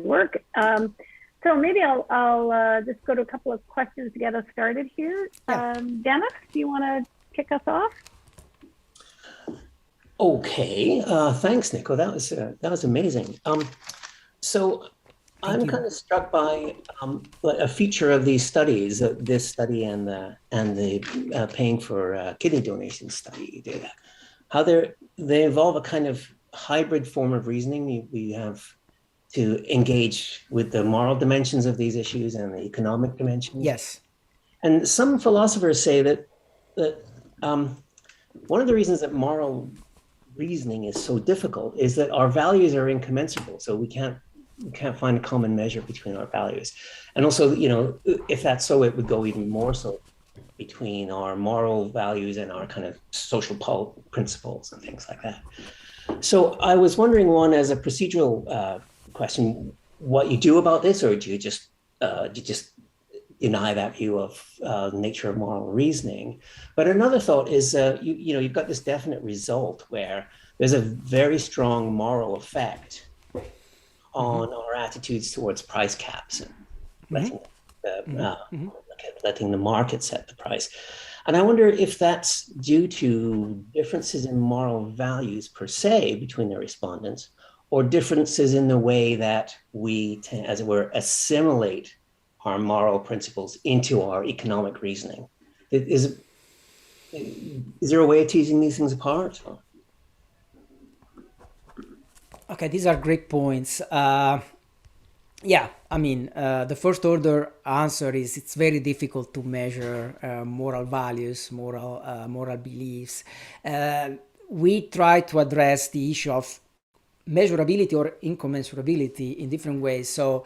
work. So maybe I'll just go to a couple of questions to get us started here. Yeah. Dennis, do you want to kick us off? Okay, thanks, Nico. That was amazing. So Thank I'm you. kind of struck by like a feature of these studies, this study and the paying for kidney donation study data, how they involve a kind of hybrid form of reasoning. We have to engage with the moral dimensions of these issues and the economic dimensions. Yes. And some philosophers say that one of the reasons that moral reasoning is so difficult is that our values are incommensurable. So we can't find a common measure between our values. And also, you know, if that's so, it would go even more so between our moral values and our kind of social principles and things like that. So I was wondering, one, as a procedural question, what you do about this, or do you just deny that view of nature of moral reasoning? But another thought is, you know, you've got this definite result where there's a very strong moral effect on our attitudes towards price caps and letting letting the market set the price. And I wonder if that's due to differences in moral values per se between the respondents, or differences in the way that we, as it were, assimilate our moral principles into our economic reasoning. Is there a way of teasing these things apart? Okay, these are great points. Yeah, I mean, the first order answer is it's very difficult to measure moral values, moral beliefs. We try to address the issue of measurability or incommensurability in different ways. So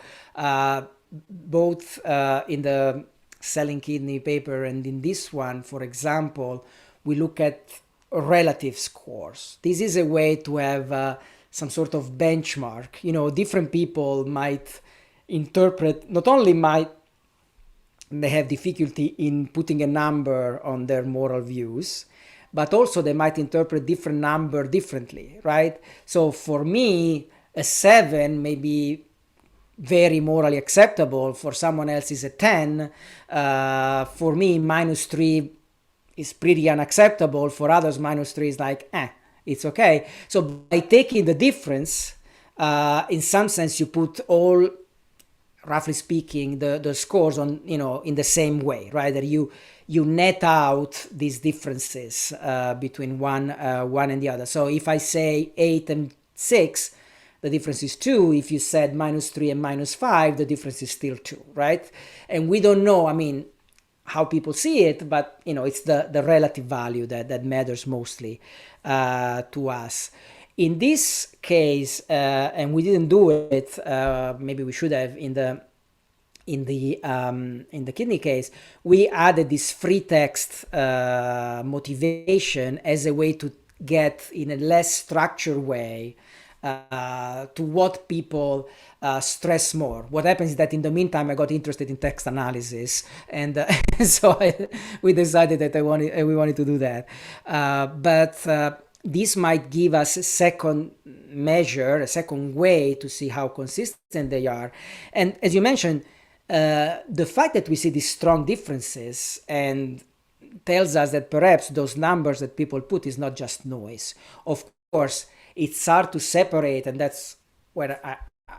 both in the selling kidney paper and in this one, for example, we look at relative scores. This is a way to have some sort of benchmark. You know, different people might interpret, not only might they have difficulty in putting a number on their moral views, but also they might interpret different number differently, right? So for me, a 7 may be very morally acceptable. For someone else is a 10. For me, -3 is pretty unacceptable. For others, -3 is like, it's okay. So by taking the difference, in some sense, you put all, roughly speaking, the scores on, you know, in the same way, right? That you net out these differences between one and the other. So if I say 8 and 6, the difference is 2. If you said -3 and -5, the difference is still 2, right? And we don't know, I mean, how people see it, but, you know, it's the relative value that matters mostly to us. In this case, and we didn't do it, maybe we should have in the kidney case, we added this free text motivation as a way to get in a less structured way to what people stress more. What happens is that in the meantime, I got interested in text analysis, and so we decided that we wanted to do that. But this might give us a second measure, a second way to see how consistent they are. And as you mentioned, the fact that we see these strong differences and tells us that perhaps those numbers that people put is not just noise. Of course, it's hard to separate, and that's where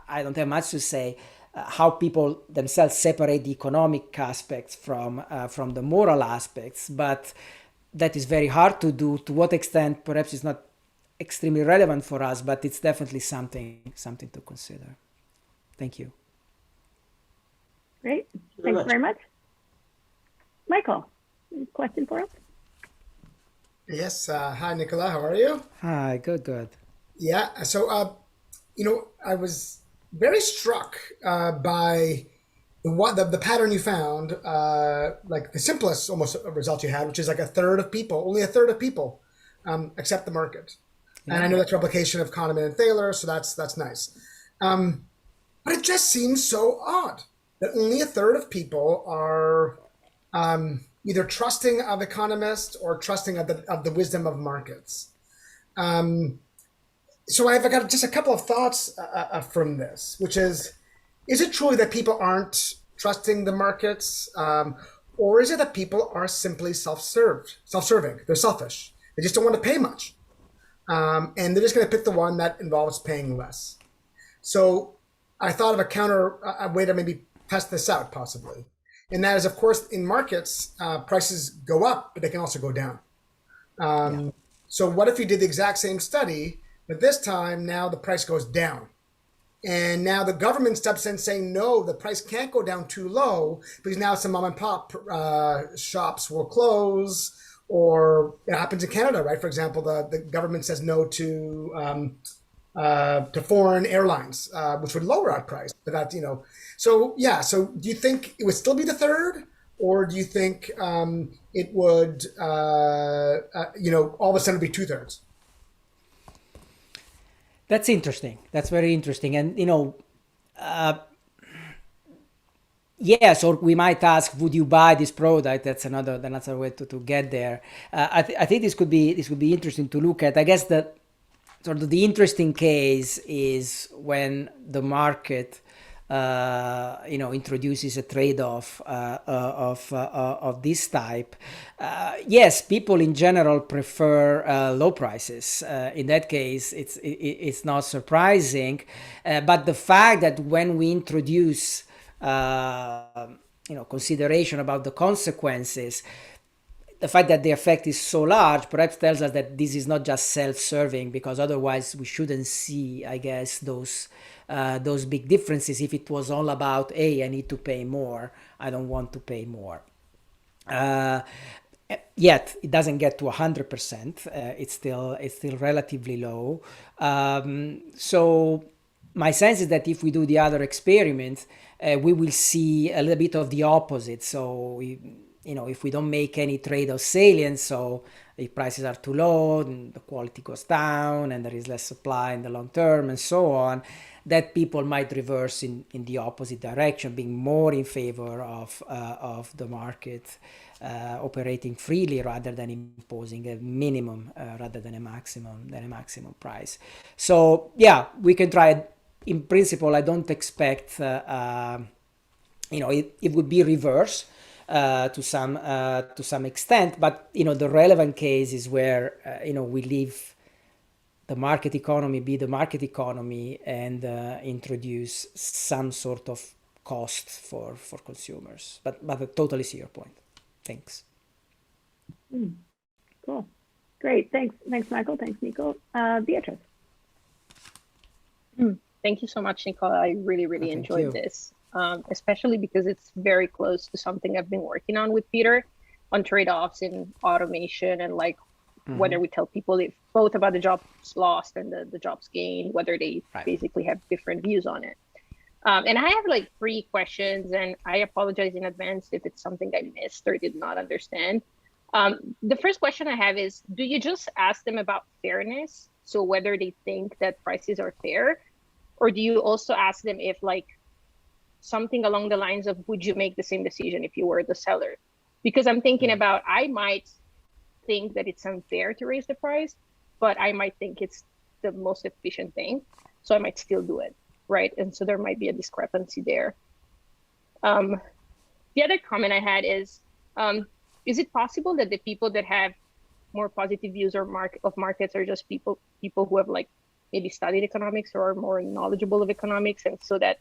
I don't have much to say, how people themselves separate the economic aspects from the moral aspects, but that is very hard to do. To what extent, perhaps it's not extremely relevant for us, but it's definitely something to consider. Thank you. Great. Thanks very much. Michael, question for us? Yes. Hi, Nicola. How are you? Hi, good. Yeah. So, you know, I was very struck by the pattern you found, like the simplest almost result you had, which is like only a third of people accept the market. Yeah. And I know that's replication of Kahneman and Thaler, so that's nice. But it just seems so odd that only a third of people are either trusting of economists or trusting of the wisdom of markets. So I've got just a couple of thoughts from this, which is it true that people aren't trusting the markets, or is it that people are simply self-serving? They're selfish. They just don't want to pay much. and they're just going to pick the one that involves paying less. So I thought of a way to maybe test this out possibly. And that is, of course, in markets, prices go up, but they can also go down. So what if you did the exact same study, but this time now the price goes down? And now the government steps in saying, no, the price can't go down too low because now some mom and pop shops will close, or it happens in Canada, right? For example, the government says no to foreign airlines, which would lower our price. But that, so yeah. So do you think it would still be the third, or do you think it would, all of a sudden be 2/3? That's interesting. That's very interesting. And, yes, or we might ask, would you buy this product? That's another way to get there. I think this could be interesting to look at. I guess that sort of the interesting case is when the market introduces a trade-off of this type. Yes, people in general prefer low prices. In that case, it's not surprising. But the fact that when we introduce consideration about the consequences, the fact that the effect is so large perhaps tells us that this is not just self-serving, because otherwise we shouldn't see, I guess, those big differences if it was all about, hey, I need to pay more, I don't want to pay more. Yet it doesn't get to 100%. It's still relatively low. So my sense is that if we do the other experiment, we will see a little bit of the opposite. So if we don't make any trade of salience, so if prices are too low, then the quality goes down and there is less supply in the long term and so on, that people might reverse in the opposite direction, being more in favor of the market operating freely rather than imposing a minimum rather than a maximum price. So yeah, we can try it. In principle, I don't expect it would be reverse to some extent, but the relevant case is where we leave the market economy be the market economy and introduce some sort of cost for consumers. But I totally see your point. Thanks. Cool. Great. Thanks, Michael. Thanks, Nico. Beatrice. Thank you so much, Nicola. I really enjoyed this, especially because it's very close to something I've been working on with Peter on trade-offs in automation and whether we tell people both about the jobs lost and the jobs gained, whether they basically have different views on it. And I have 3 questions, and I apologize in advance if it's something I missed or did not understand. The first question I have is, do you just ask them about fairness? So whether they think that prices are fair, or do you also ask them if something along the lines of, would you make the same decision if you were the seller? Because I'm thinking about, I might think that it's unfair to raise the price, but I might think it's the most efficient thing. So I might still do it, right? And so there might be a discrepancy there. The other comment I had is it possible that the people that have more positive views of markets are just people who have maybe studied economics or are more knowledgeable of economics, and so that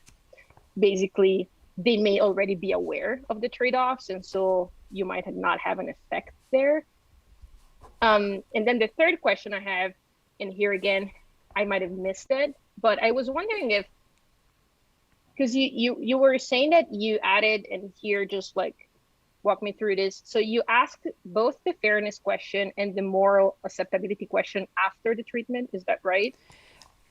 basically they may already be aware of the trade-offs, and so you might not have an effect there. And then the third question I have, and here again, I might have missed it, but I was wondering if, because you were saying that you added, and here just walk me through this. So you asked both the fairness question and the moral acceptability question after the treatment, is that right?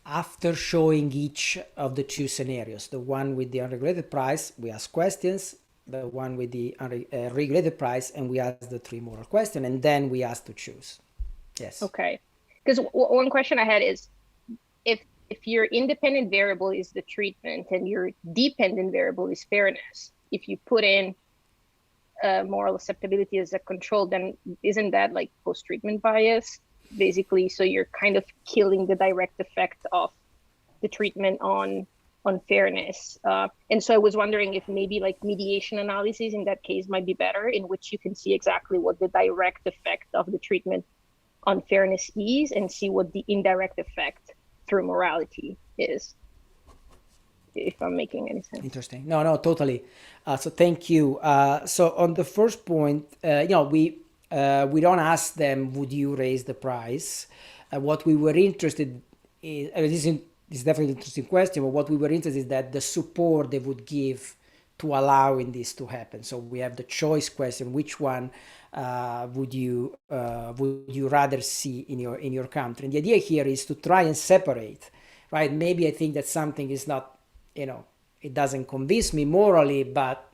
After showing each of the 2 scenarios, the one with the unregulated price, we ask questions, the one with the regulated price, and we ask the 3 moral questions, and then we ask to choose. Yes. Okay. Because one question I had is, if your independent variable is the treatment and your dependent variable is fairness, if you put in moral acceptability as a control, then isn't that post-treatment bias? Basically, so you're kind of killing the direct effect of the treatment on fairness. And so I was wondering if maybe mediation analysis in that case might be better, in which you can see exactly what the direct effect of the treatment unfairness is and see what the indirect effect through morality is, if I'm making any sense. Interesting. No, totally. So thank you. So on the first point, we don't ask them, would you raise the price? What we were interested in, this is definitely an interesting question, but what we were interested in is that the support they would give to allowing this to happen. So we have the choice question: which one would you rather see in your country? And the idea here is to try and separate, right? Maybe I think that something is not, it doesn't convince me morally, but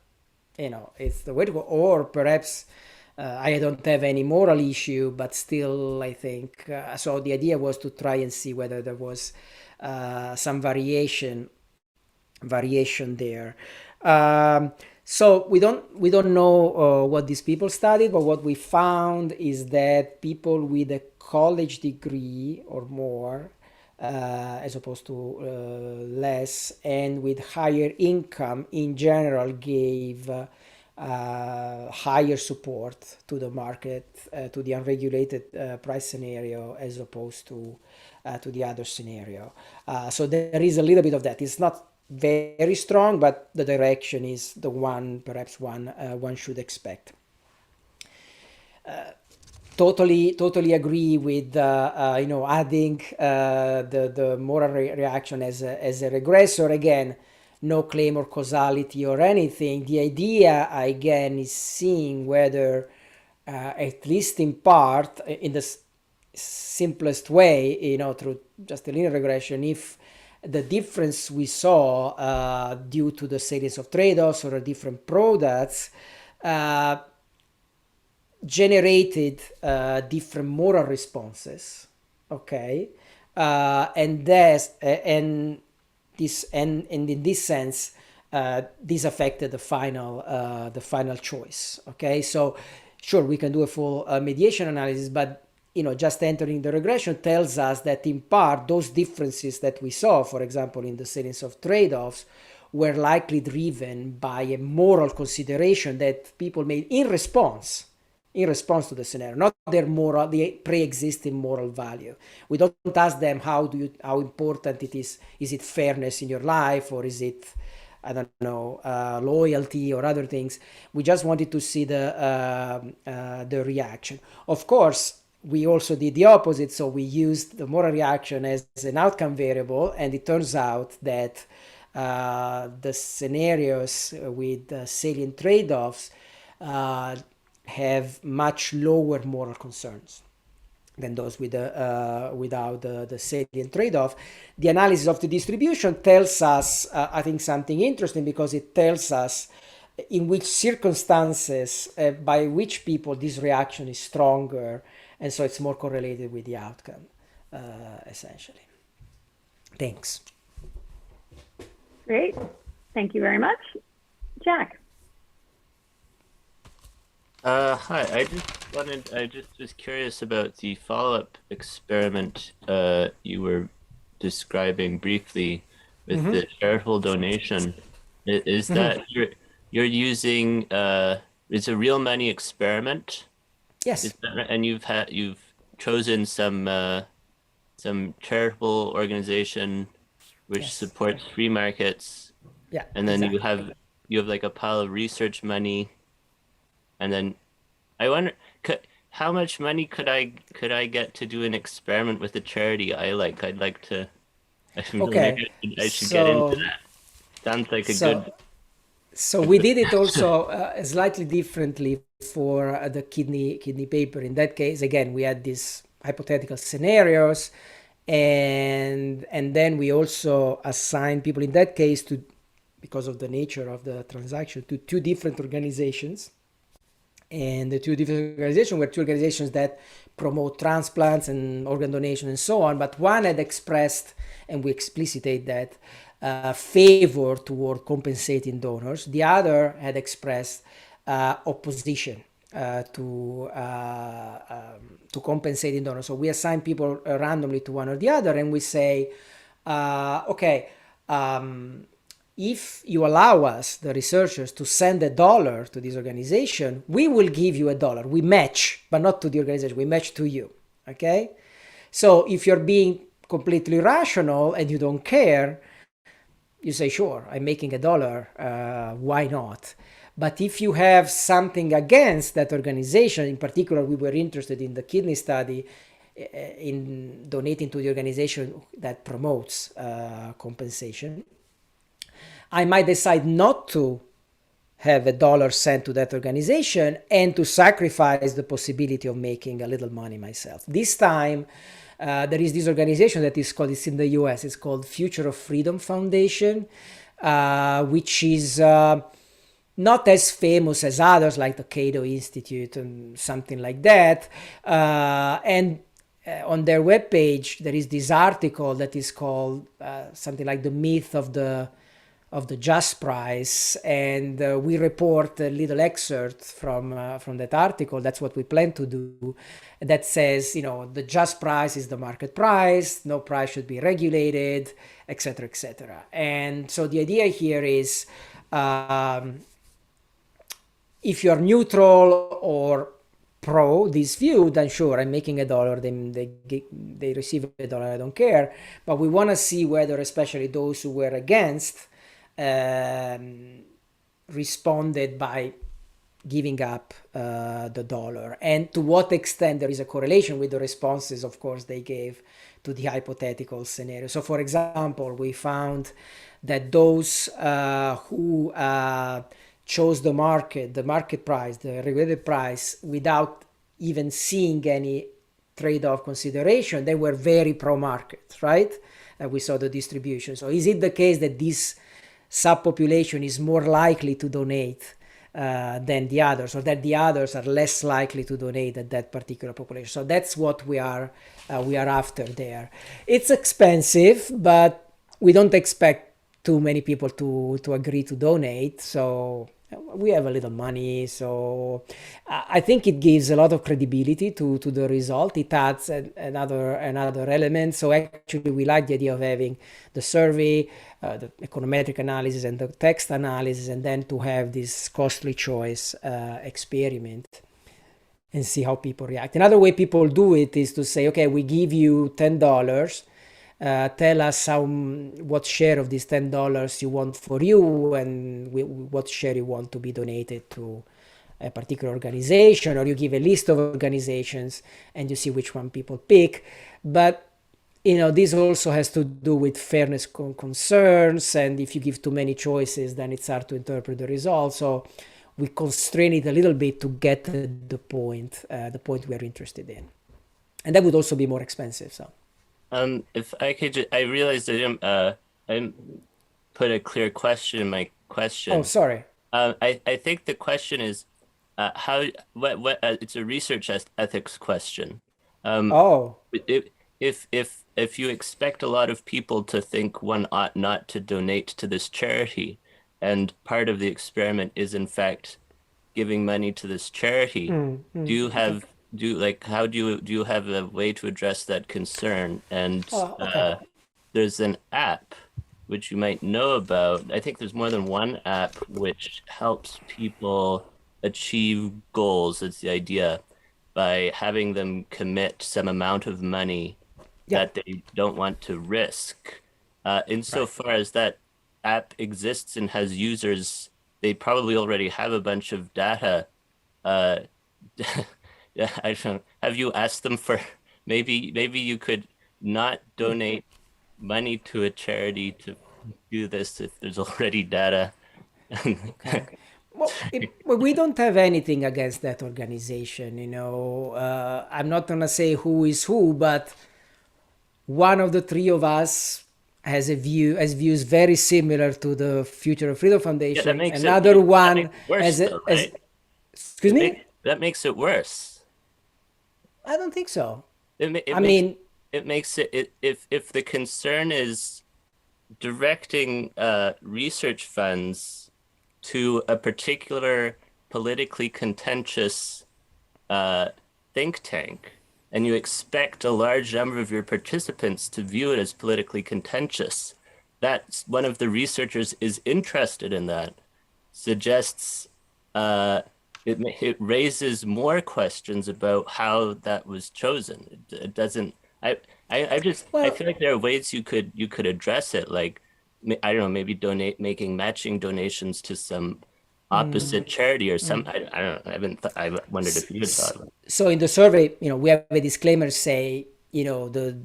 it's the way to go. Or perhaps I don't have any moral issue, but still I think so. The idea was to try and see whether there was some variation there. So we don't know what these people studied, but what we found is that people with a college degree or more, as opposed to less, and with higher income in general gave higher support to the market, to the unregulated price scenario, as opposed to the other scenario. So there is a little bit of that. It's not very strong, but the direction is the one perhaps one should expect. Totally agree with adding the moral reaction as a regressor. Again, no claim or causality or anything. The idea again is seeing whether at least in part, in the simplest way, through just a linear regression, if the difference we saw due to the series of trade-offs or different products generated different moral responses, okay, and in this sense, this affected the final choice. Okay, so sure, we can do a full mediation analysis, but just entering the regression tells us that in part those differences that we saw, for example, in the series of trade-offs, were likely driven by a moral consideration that people made in response to the scenario, not the pre-existing moral value. We don't ask them how important it is. Is it fairness in your life, or is it, I don't know, loyalty or other things? We just wanted to see the reaction. Of course, we also did the opposite, so we used the moral reaction as an outcome variable, and it turns out that the scenarios with salient trade-offs have much lower moral concerns than those without the salient trade-off. The analysis of the distribution tells us, I think, something interesting, because it tells us in which circumstances, by which people this reaction is stronger, and so it's more correlated with the outcome, essentially. Thanks. Great. Thank you very much. Jack. Hi, I just was curious about the follow-up experiment you were describing briefly with the charitable donation. Is that you're using it's a real money experiment? Yes. Is that right? And you've chosen some charitable organization which supports free markets. Yeah. And then exactly. you have like a pile of research money. And then I wonder, how much money could I get to do an experiment with a charity I like? I'd like to. Okay. I should get into that. Sounds like a good. So we did it also slightly differently for the kidney paper. In that case, again, we had these hypothetical scenarios, and then we also assigned people in that case to, because of the nature of the transaction, to two different organizations. And the two different organizations were two organizations that promote transplants and organ donation and so on. But one had expressed, and we explicitate that, favor toward compensating donors. The other had expressed opposition to compensating donors. So we assign people randomly to one or the other, and we say, okay, if you allow us, the researchers, to send $1 to this organization, we will give you $1. We match, but not to the organization, we match to you. Okay, so if you're being completely rational and you don't care, you say, sure, I'm making $1. Why not? But if you have something against that organization, in particular, we were interested in the kidney study, in donating to the organization that promotes compensation, I might decide not to have $1 sent to that organization and to sacrifice the possibility of making a little money myself. This time, there is this organization that is called, it's in the US, it's called Future of Freedom Foundation, which is not as famous as others like the Cato Institute and something like that. And on their webpage, there is this article that is called something like The Myth of the Just Price, and we report a little excerpt from that article. That's what we plan to do. That says, the just price is the market price, no price should be regulated, etc., etc. And so the idea here is, if you're neutral or pro this view, then sure, I'm making $1, they receive $1, I don't care. But we want to see whether, especially those who were against, responded by giving up the $1, and to what extent there is a correlation with the responses, of course, they gave to the hypothetical scenario. So, for example, we found that those who chose the market price, the regulated price, without even seeing any trade-off consideration, they were very pro-market, right? We saw the distribution. So is it the case that this subpopulation is more likely to donate than the others, or that the others are less likely to donate than that particular population? So that's what we are after there. It's expensive, but we don't expect too many people to agree to donate. So we have a little money. So I think it gives a lot of credibility to the result. It adds another element. So actually, we like the idea of having the survey, the econometric analysis, and the text analysis, and then to have this costly choice experiment and see how people react. Another way people do it is to say, okay, we give you $10. Tell us what share of these $10 you want for you, and what share you want to be donated to a particular organization, or you give a list of organizations and you see which one people pick. But this also has to do with fairness concerns, and if you give too many choices, then it's hard to interpret the results. So we constrain it a little bit to get the point we are interested in, and that would also be more expensive. So. If I could, I realized I didn't put a clear question in my question. Oh, sorry. I think the question is, it's a research ethics question. If you expect a lot of people to think one ought not to donate to this charity, and part of the experiment is in fact giving money to this charity, do you have how do you have a way to address that concern? And there's an app which you might know about. I think there's more than one app which helps people achieve goals. It's the idea, by having them commit some amount of money that they don't want to risk. Insofar as that app exists and has users, they probably already have a bunch of data. Yeah, I don't know. Have you asked them for maybe you could not donate money to a charity to do this if there's already data? Okay. Well, we don't have anything against that organization. I'm not gonna say who is who, but one of the three of us has views very similar to the Future of Freedom Foundation. Another one has excuse me? That makes it worse. I don't think so. It makes it if the concern is directing research funds to a particular politically contentious think tank, and you expect a large number of your participants to view it as politically contentious, that's one of the researchers is interested in that, suggests it raises more questions about how that was chosen. It doesn't. I just I Well, feel like there are ways you could address it. Like I don't know, maybe making matching donations to some opposite charity or some. I don't know. I wondered if you had thought about it. so in the survey, we have a disclaimer say, the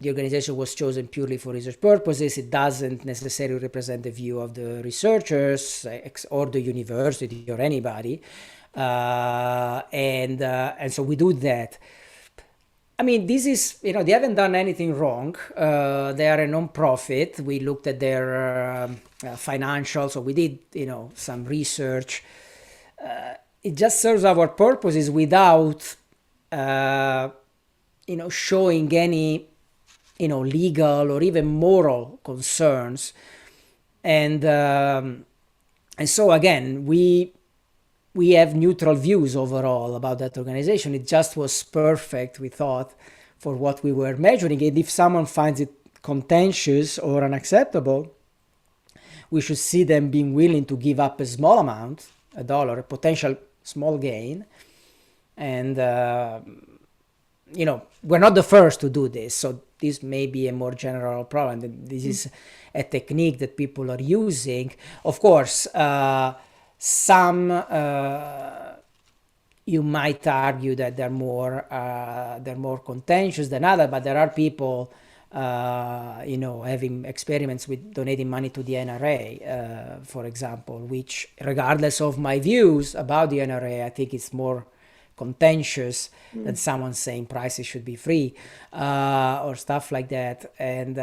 organization was chosen purely for research purposes. It doesn't necessarily represent the view of the researchers or the university or anybody, and so we do that. I mean, this is, they haven't done anything wrong. They are a non-profit. We looked at their financials, so we did, some research. It just serves our purposes without, showing any, legal or even moral concerns. And so again, we have neutral views overall about that organization. It just was perfect, we thought, for what we were measuring. And if someone finds it contentious or unacceptable, we should see them being willing to give up a small amount, $1, a potential small gain. And, we're not the first to do this. So this may be a more general problem. This is a technique that people are using. Of course, some you might argue that they're more contentious than others, but there are people, having experiments with donating money to the NRA, for example, which, regardless of my views about the NRA, I think it's more contentious than someone saying prices should be free, or stuff like that. And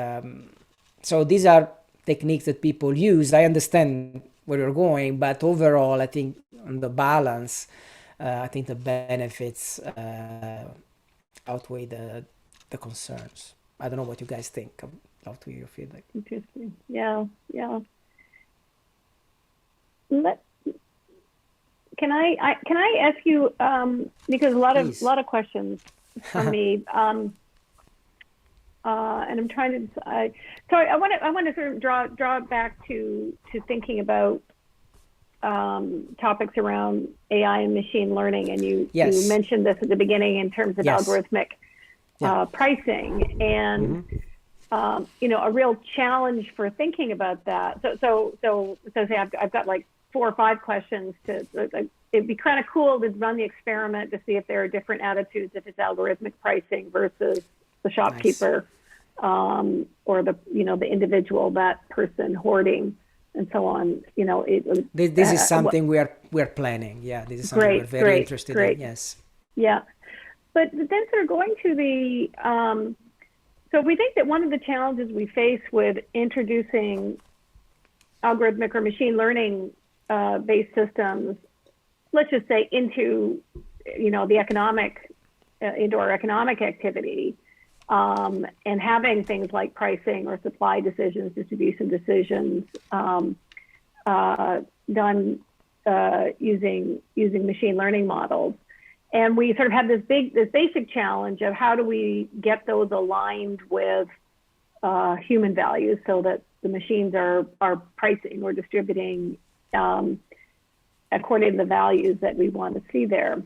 so these are techniques that people use. I understand where you're going, but overall, I think on the balance, I think the benefits outweigh the concerns. I don't know what you guys think. I'd love to hear your feedback. Interesting. Yeah. Can I ask you, because a lot of questions from me, and I'm trying to decide. So I want to sort of draw it back to thinking about topics around AI and machine learning, and you mentioned this at the beginning in terms of algorithmic pricing, and a real challenge for thinking about that. So say I've got like 4 or 5 questions to. It'd be kind of cool to run the experiment to see if there are different attitudes if it's algorithmic pricing versus the shopkeeper, or the individual, that person hoarding, and so on. This is something we're planning. Yeah, this is something we're very interested in. Yes. Yeah, but then sort of going to the so we think that one of the challenges we face with introducing algorithmic or machine learning based systems, let's just say into the economic into our economic activity, and having things like pricing or supply decisions, distribution decisions done using machine learning models. And we sort of have this basic challenge of how do we get those aligned with human values so that the machines are pricing or distributing according to the values that we want to see there.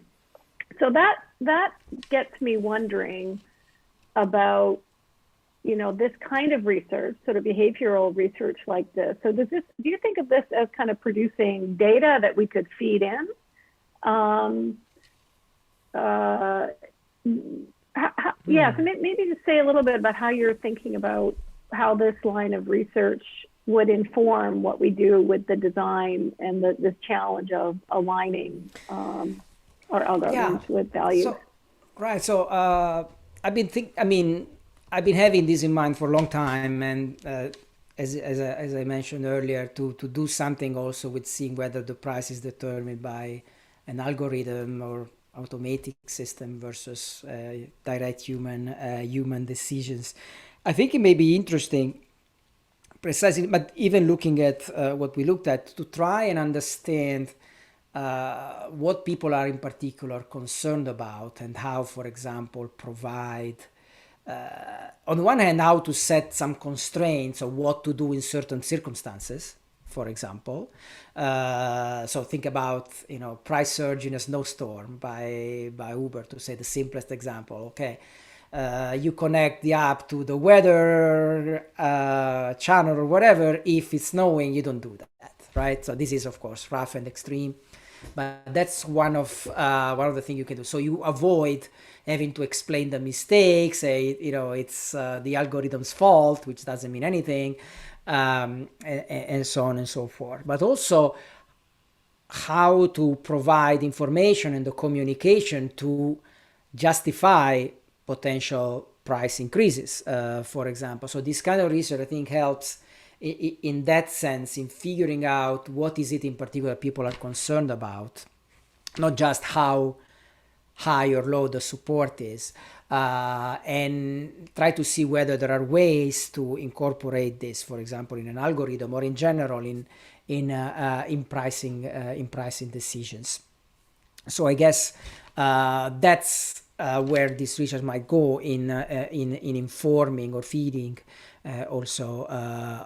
So that gets me wondering about this kind of research, sort of behavioral research like this. So do you think of this as kind of producing data that we could feed in? So maybe just say a little bit about how you're thinking about how this line of research would inform what we do with the design and this challenge of aligning our algorithms with values. So I've been having this in mind for a long time, and as I mentioned earlier, to do something also with seeing whether the price is determined by an algorithm or automatic system versus direct human decisions. I think it may be interesting, precisely, but even looking at what we looked at, to try and understand what people are in particular concerned about, and how, for example, provide, on the one hand, how to set some constraints of what to do in certain circumstances, for example. So think about, price surge in a snowstorm by Uber, to say the simplest example. Okay, you connect the app to the weather channel or whatever. If it's snowing, you don't do that, right? So this is, of course, rough and extreme, but that's one of the things you can do. So you avoid having to explain the mistakes, say, it's the algorithm's fault, which doesn't mean anything, and so on and so forth. But also how to provide information and the communication to justify potential price increases, for example. So this kind of research, I think, helps in that sense in figuring out what is it in particular people are concerned about, not just how high or low the support is, and try to see whether there are ways to incorporate this, for example, in an algorithm or in general in pricing decisions. So I guess that's where this research might go in informing or feeding also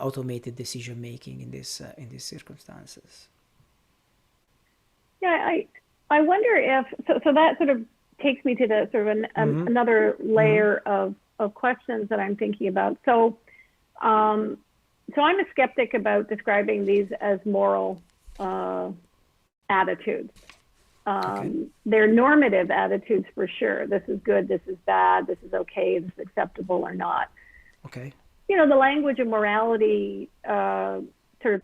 automated decision making in these circumstances. Yeah, I wonder if so that sort of takes me to the sort of another layer of questions that I'm thinking about. So I'm a skeptic about describing these as moral attitudes. They're normative attitudes for sure. This is good, this is bad, this is okay, this is acceptable or not. Okay. The language of morality sort of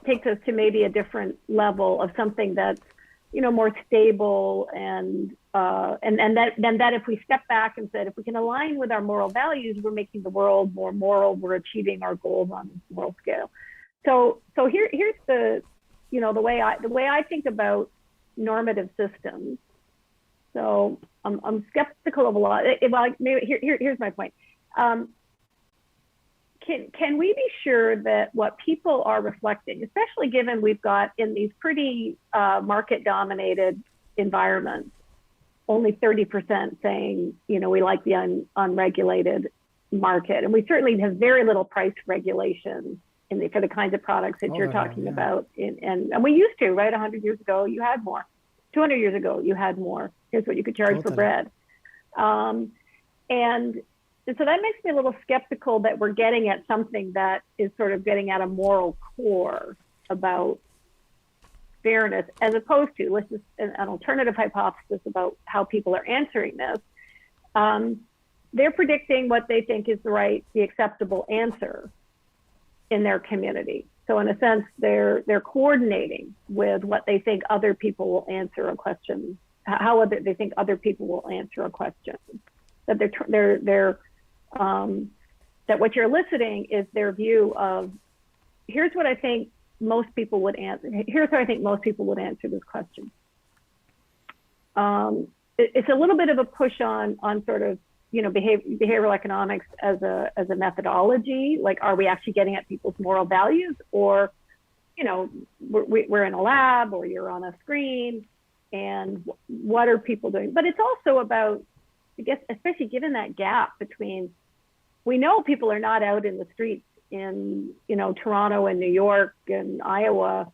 takes us to maybe a different level of something that's more stable and that if we step back and said, if we can align with our moral values, we're making the world more moral, we're achieving our goals on this moral scale. So here's the the way I think about normative systems. So I'm skeptical of a lot. Here's my point. Can we be sure that what people are reflecting, especially given we've got in these pretty market-dominated environments, only 30% saying, we like the unregulated market, and we certainly have very little price regulation for the kinds of products that you're talking about. And we used to, right? 100 years ago, you had more. 200 years ago, you had more. Here's what you could charge for bread. And so that makes me a little skeptical that we're getting at something that is sort of getting at a moral core about fairness, as opposed to, let's just an alternative hypothesis about how people are answering this. They're predicting what they think is the acceptable answer in their community. So in a sense, they're coordinating with what they think other people will answer a question, they think other people will answer a question. That that what you're eliciting is their view of, here's what I think most people would answer. Here's how I think most people would answer this question. It's a little bit of a push on sort of behavioral economics as a methodology. Like, are we actually getting at people's moral values, or we're in a lab or you're on a screen, and what are people doing? But it's also about, I guess, especially given that gap between, we know people are not out in the streets in Toronto and New York and Iowa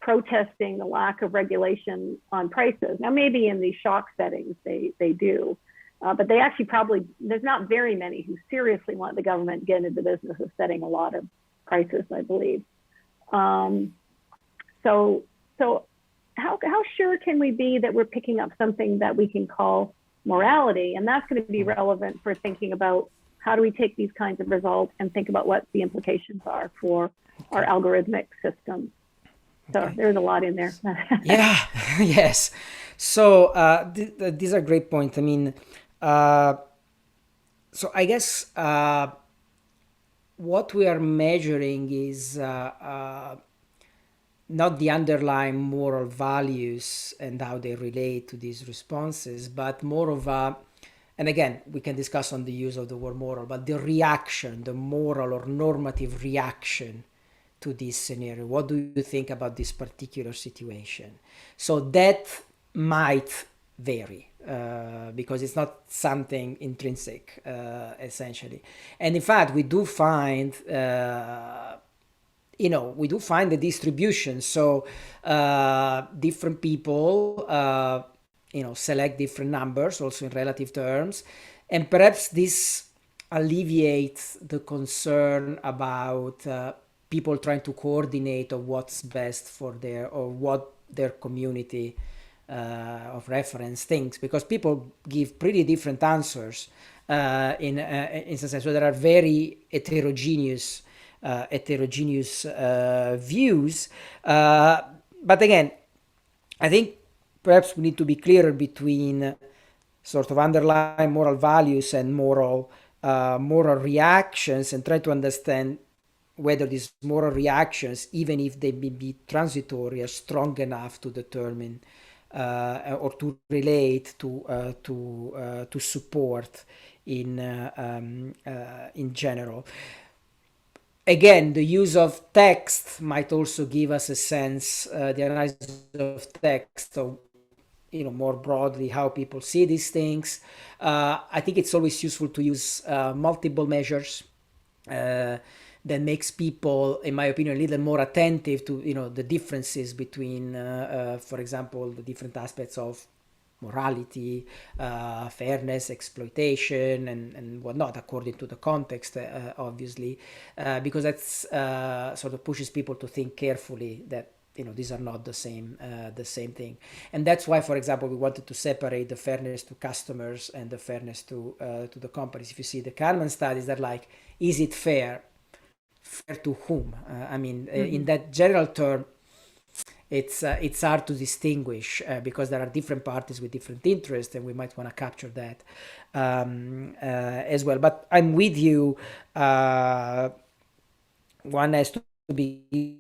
protesting the lack of regulation on prices. Now, maybe in these shock settings they do, but they actually there's not very many who seriously want the government to get into the business of setting a lot of prices, I believe. So how sure can we be that we're picking up something that we can call morality? And that's going to be relevant for thinking about how do we take these kinds of results and think about what the implications are for our algorithmic systems. So there's a lot in there. Yeah, yes. So these are great points. I mean, so I guess what we are measuring is not the underlying moral values and how they relate to these responses, but more of a, and again, we can discuss on the use of the word moral, but the reaction, the moral or normative reaction to this scenario. What do you think about this particular situation? So that might vary because it's not something intrinsic, essentially. And in fact, we do find we do find the distribution. So different people, select different numbers also in relative terms. And perhaps this alleviates the concern about people trying to coordinate of what's best for what their community of reference thinks, because people give pretty different answers in some sense. So there are very heterogeneous views. But again, I think perhaps we need to be clearer between sort of underlying moral values and moral reactions, and try to understand whether these moral reactions, even if they may be transitory, are strong enough to determine or to relate to support in general. Again, the use of text might also give us a sense, the analysis of text, of more broadly how people see these things. I think it's always useful to use multiple measures. That makes people, in my opinion, a little more attentive to the differences between, for example, the different aspects of morality, fairness, exploitation, and whatnot, according to the context, obviously, because that's sort of pushes people to think carefully that these are not the same thing. And that's why, for example, we wanted to separate the fairness to customers and the fairness to the companies. If you see the Kahneman studies, they're like, is it fair? Fair to whom? In that general term, it's hard to distinguish because there are different parties with different interests, and we might want to capture that as well. But I'm with you. One has to be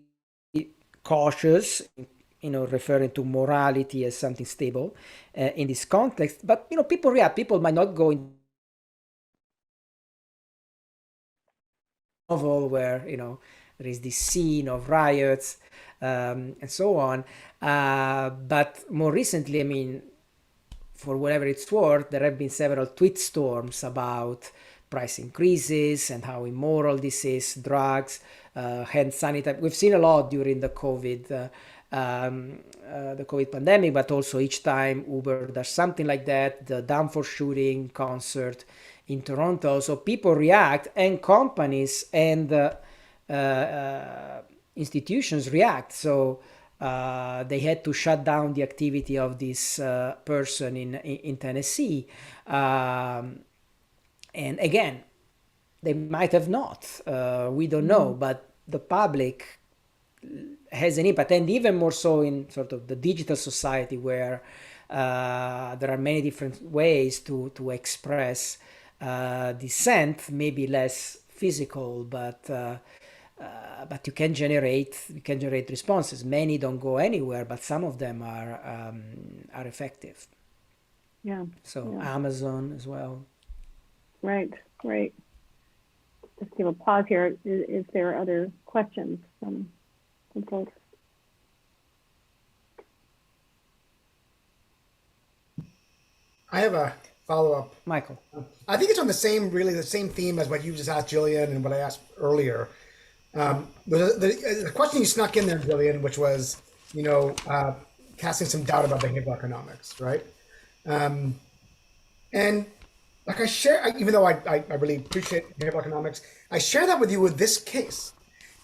cautious, referring to morality as something stable in this context. But people react. People might not go in novel where there is this scene of riots and so on. But more recently, for whatever it's worth, there have been several tweet storms about price increases and how immoral this is, drugs, hand sanitizer. We've seen a lot during the COVID pandemic, but also each time Uber does something like that, the Danforth shooting concert in Toronto. So people react, and companies and institutions react. So they had to shut down the activity of this person in Tennessee. And again, they might have not. We don't know, but the public has an impact, and even more so in sort of the digital society where there are many different ways to express dissent, maybe less physical, but you can generate responses. Many don't go anywhere, but some of them are effective. Yeah. So yeah. Amazon as well. Right. Just give a pause here. Is there other questions from folks? I have a follow-up. Michael. I think it's on the same theme as what you just asked Jillian and what I asked earlier. The question you snuck in there, Jillian, which was, casting some doubt about behavioral economics, right? And like I share, even though I really appreciate behavioral economics, I share that with you with this case,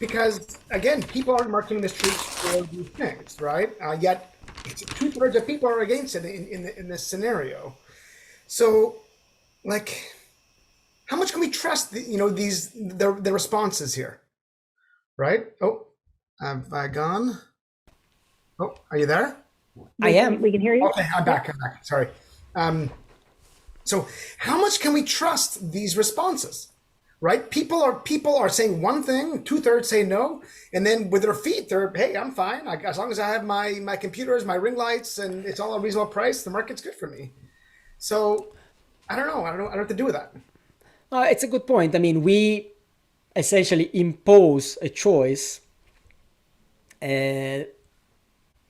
because again, people are marching in the streets for these things, right? Yet 2/3 of people are against it in this scenario. So, like, how much can we trust the responses here, right? Oh, have I gone? Oh, are you there? I am. We can hear you. Okay, I'm back. Sorry. So how much can we trust these responses, right? People are saying one thing, 2/3 say no, and then with their feet, they're, hey, I'm fine. As long as I have my computers, my ring lights, and it's all a reasonable price, the market's good for me. So I don't know what to do with that. It's a good point. We essentially impose a choice.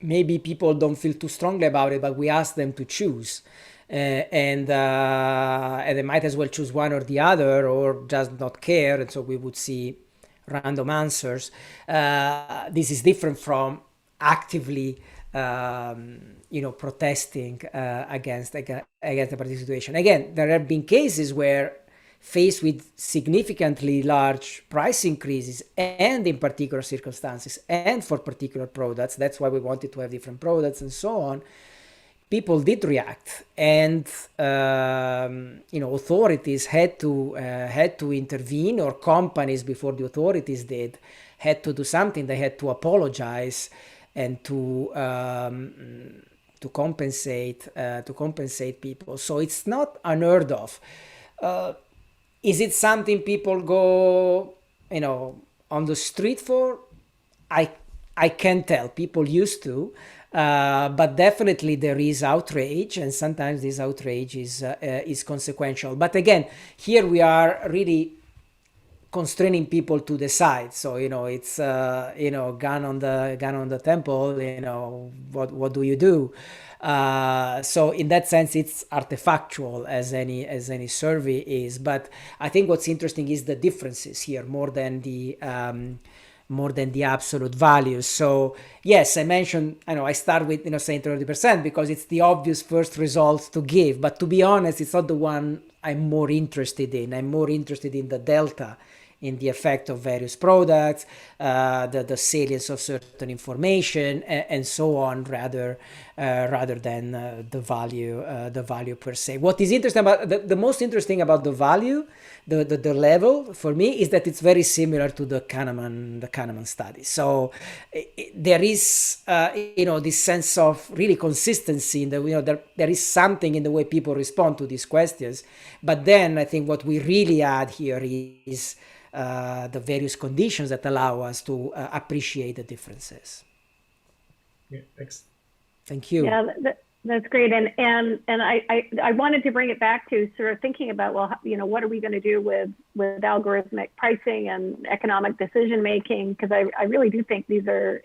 Maybe people don't feel too strongly about it, but we ask them to choose. And they might as well choose one or the other, or just not care. And so we would see random answers. This is different from actively protesting against a particular situation. Again, there have been cases where, faced with significantly large price increases, and in particular circumstances, and for particular products, that's why we wanted to have different products and so on, people did react, and authorities had to intervene, or companies, before the authorities did, had to do something. They had to apologize and to compensate people. So it's not unheard of. Is it something people go, on the street for? I can't tell. People used to, but definitely there is outrage, and sometimes this outrage is consequential. But again, here we are really constraining people to decide. So it's gun on the temple. What do you do? So in that sense, it's artifactual, as any survey is. But I think what's interesting is the differences here more than the absolute values. So yes, I mentioned, I start with saying 30% because it's the obvious first result to give. But to be honest, it's not the one I'm more interested in. I'm more interested in the delta, in the effect of various products, the salience of certain information, and so on, rather than the value per se. What is interesting about the most interesting about the value, the level for me, is that it's very similar to the Kahneman study. So there is this sense of really consistency in the there is something in the way people respond to these questions. But then I think what we really add here is the various conditions that allow us to appreciate the differences. Yeah, thanks. Thank you. Yeah, that's great. And I wanted to bring it back to sort of thinking about, well, what are we going to do with algorithmic pricing and economic decision making? Because I really do think these are,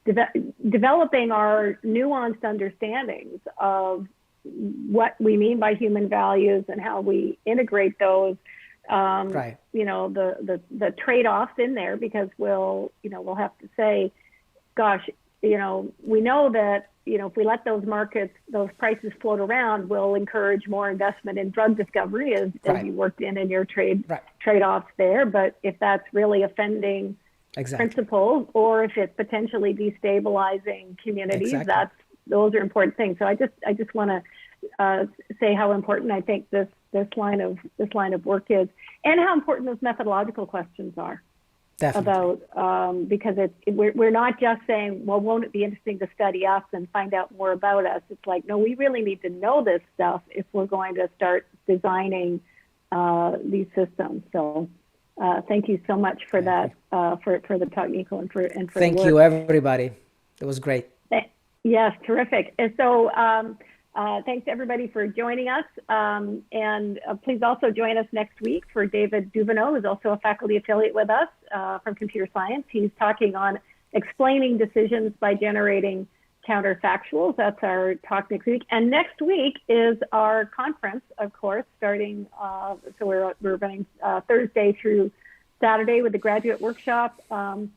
developing our nuanced understandings of what we mean by human values and how we integrate those. Right. The trade-offs in there, because we'll have to say, gosh, we know that, if we let those prices float around, we'll encourage more investment in drug discovery, as you worked in your trade-offs there. But if that's really offending principles, or if it's potentially destabilizing communities, those are important things. So I just want to say how important I think this line of work is, and how important those methodological questions are. Definitely. About because we're not just saying, well, won't it be interesting to study us and find out more about us? It's like, no, we really need to know this stuff if we're going to start designing these systems. So thank you so much for that, for the talk, Nico, and for thank the work. you, everybody. It was great. Yes, terrific. And so thanks everybody for joining us. And please also join us next week for David Duveneau, who's also a faculty affiliate with us from computer science. He's talking on explaining decisions by generating counterfactuals. That's our talk next week. And next week is our conference, of course, starting, so we're running Thursday through Saturday with the graduate workshop on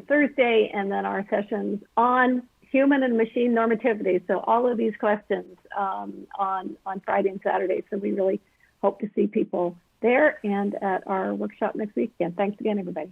Thursday, and then our sessions on human and machine normativity. So all of these questions on Friday and Saturday. So we really hope to see people there and at our workshop next week. And thanks again, everybody.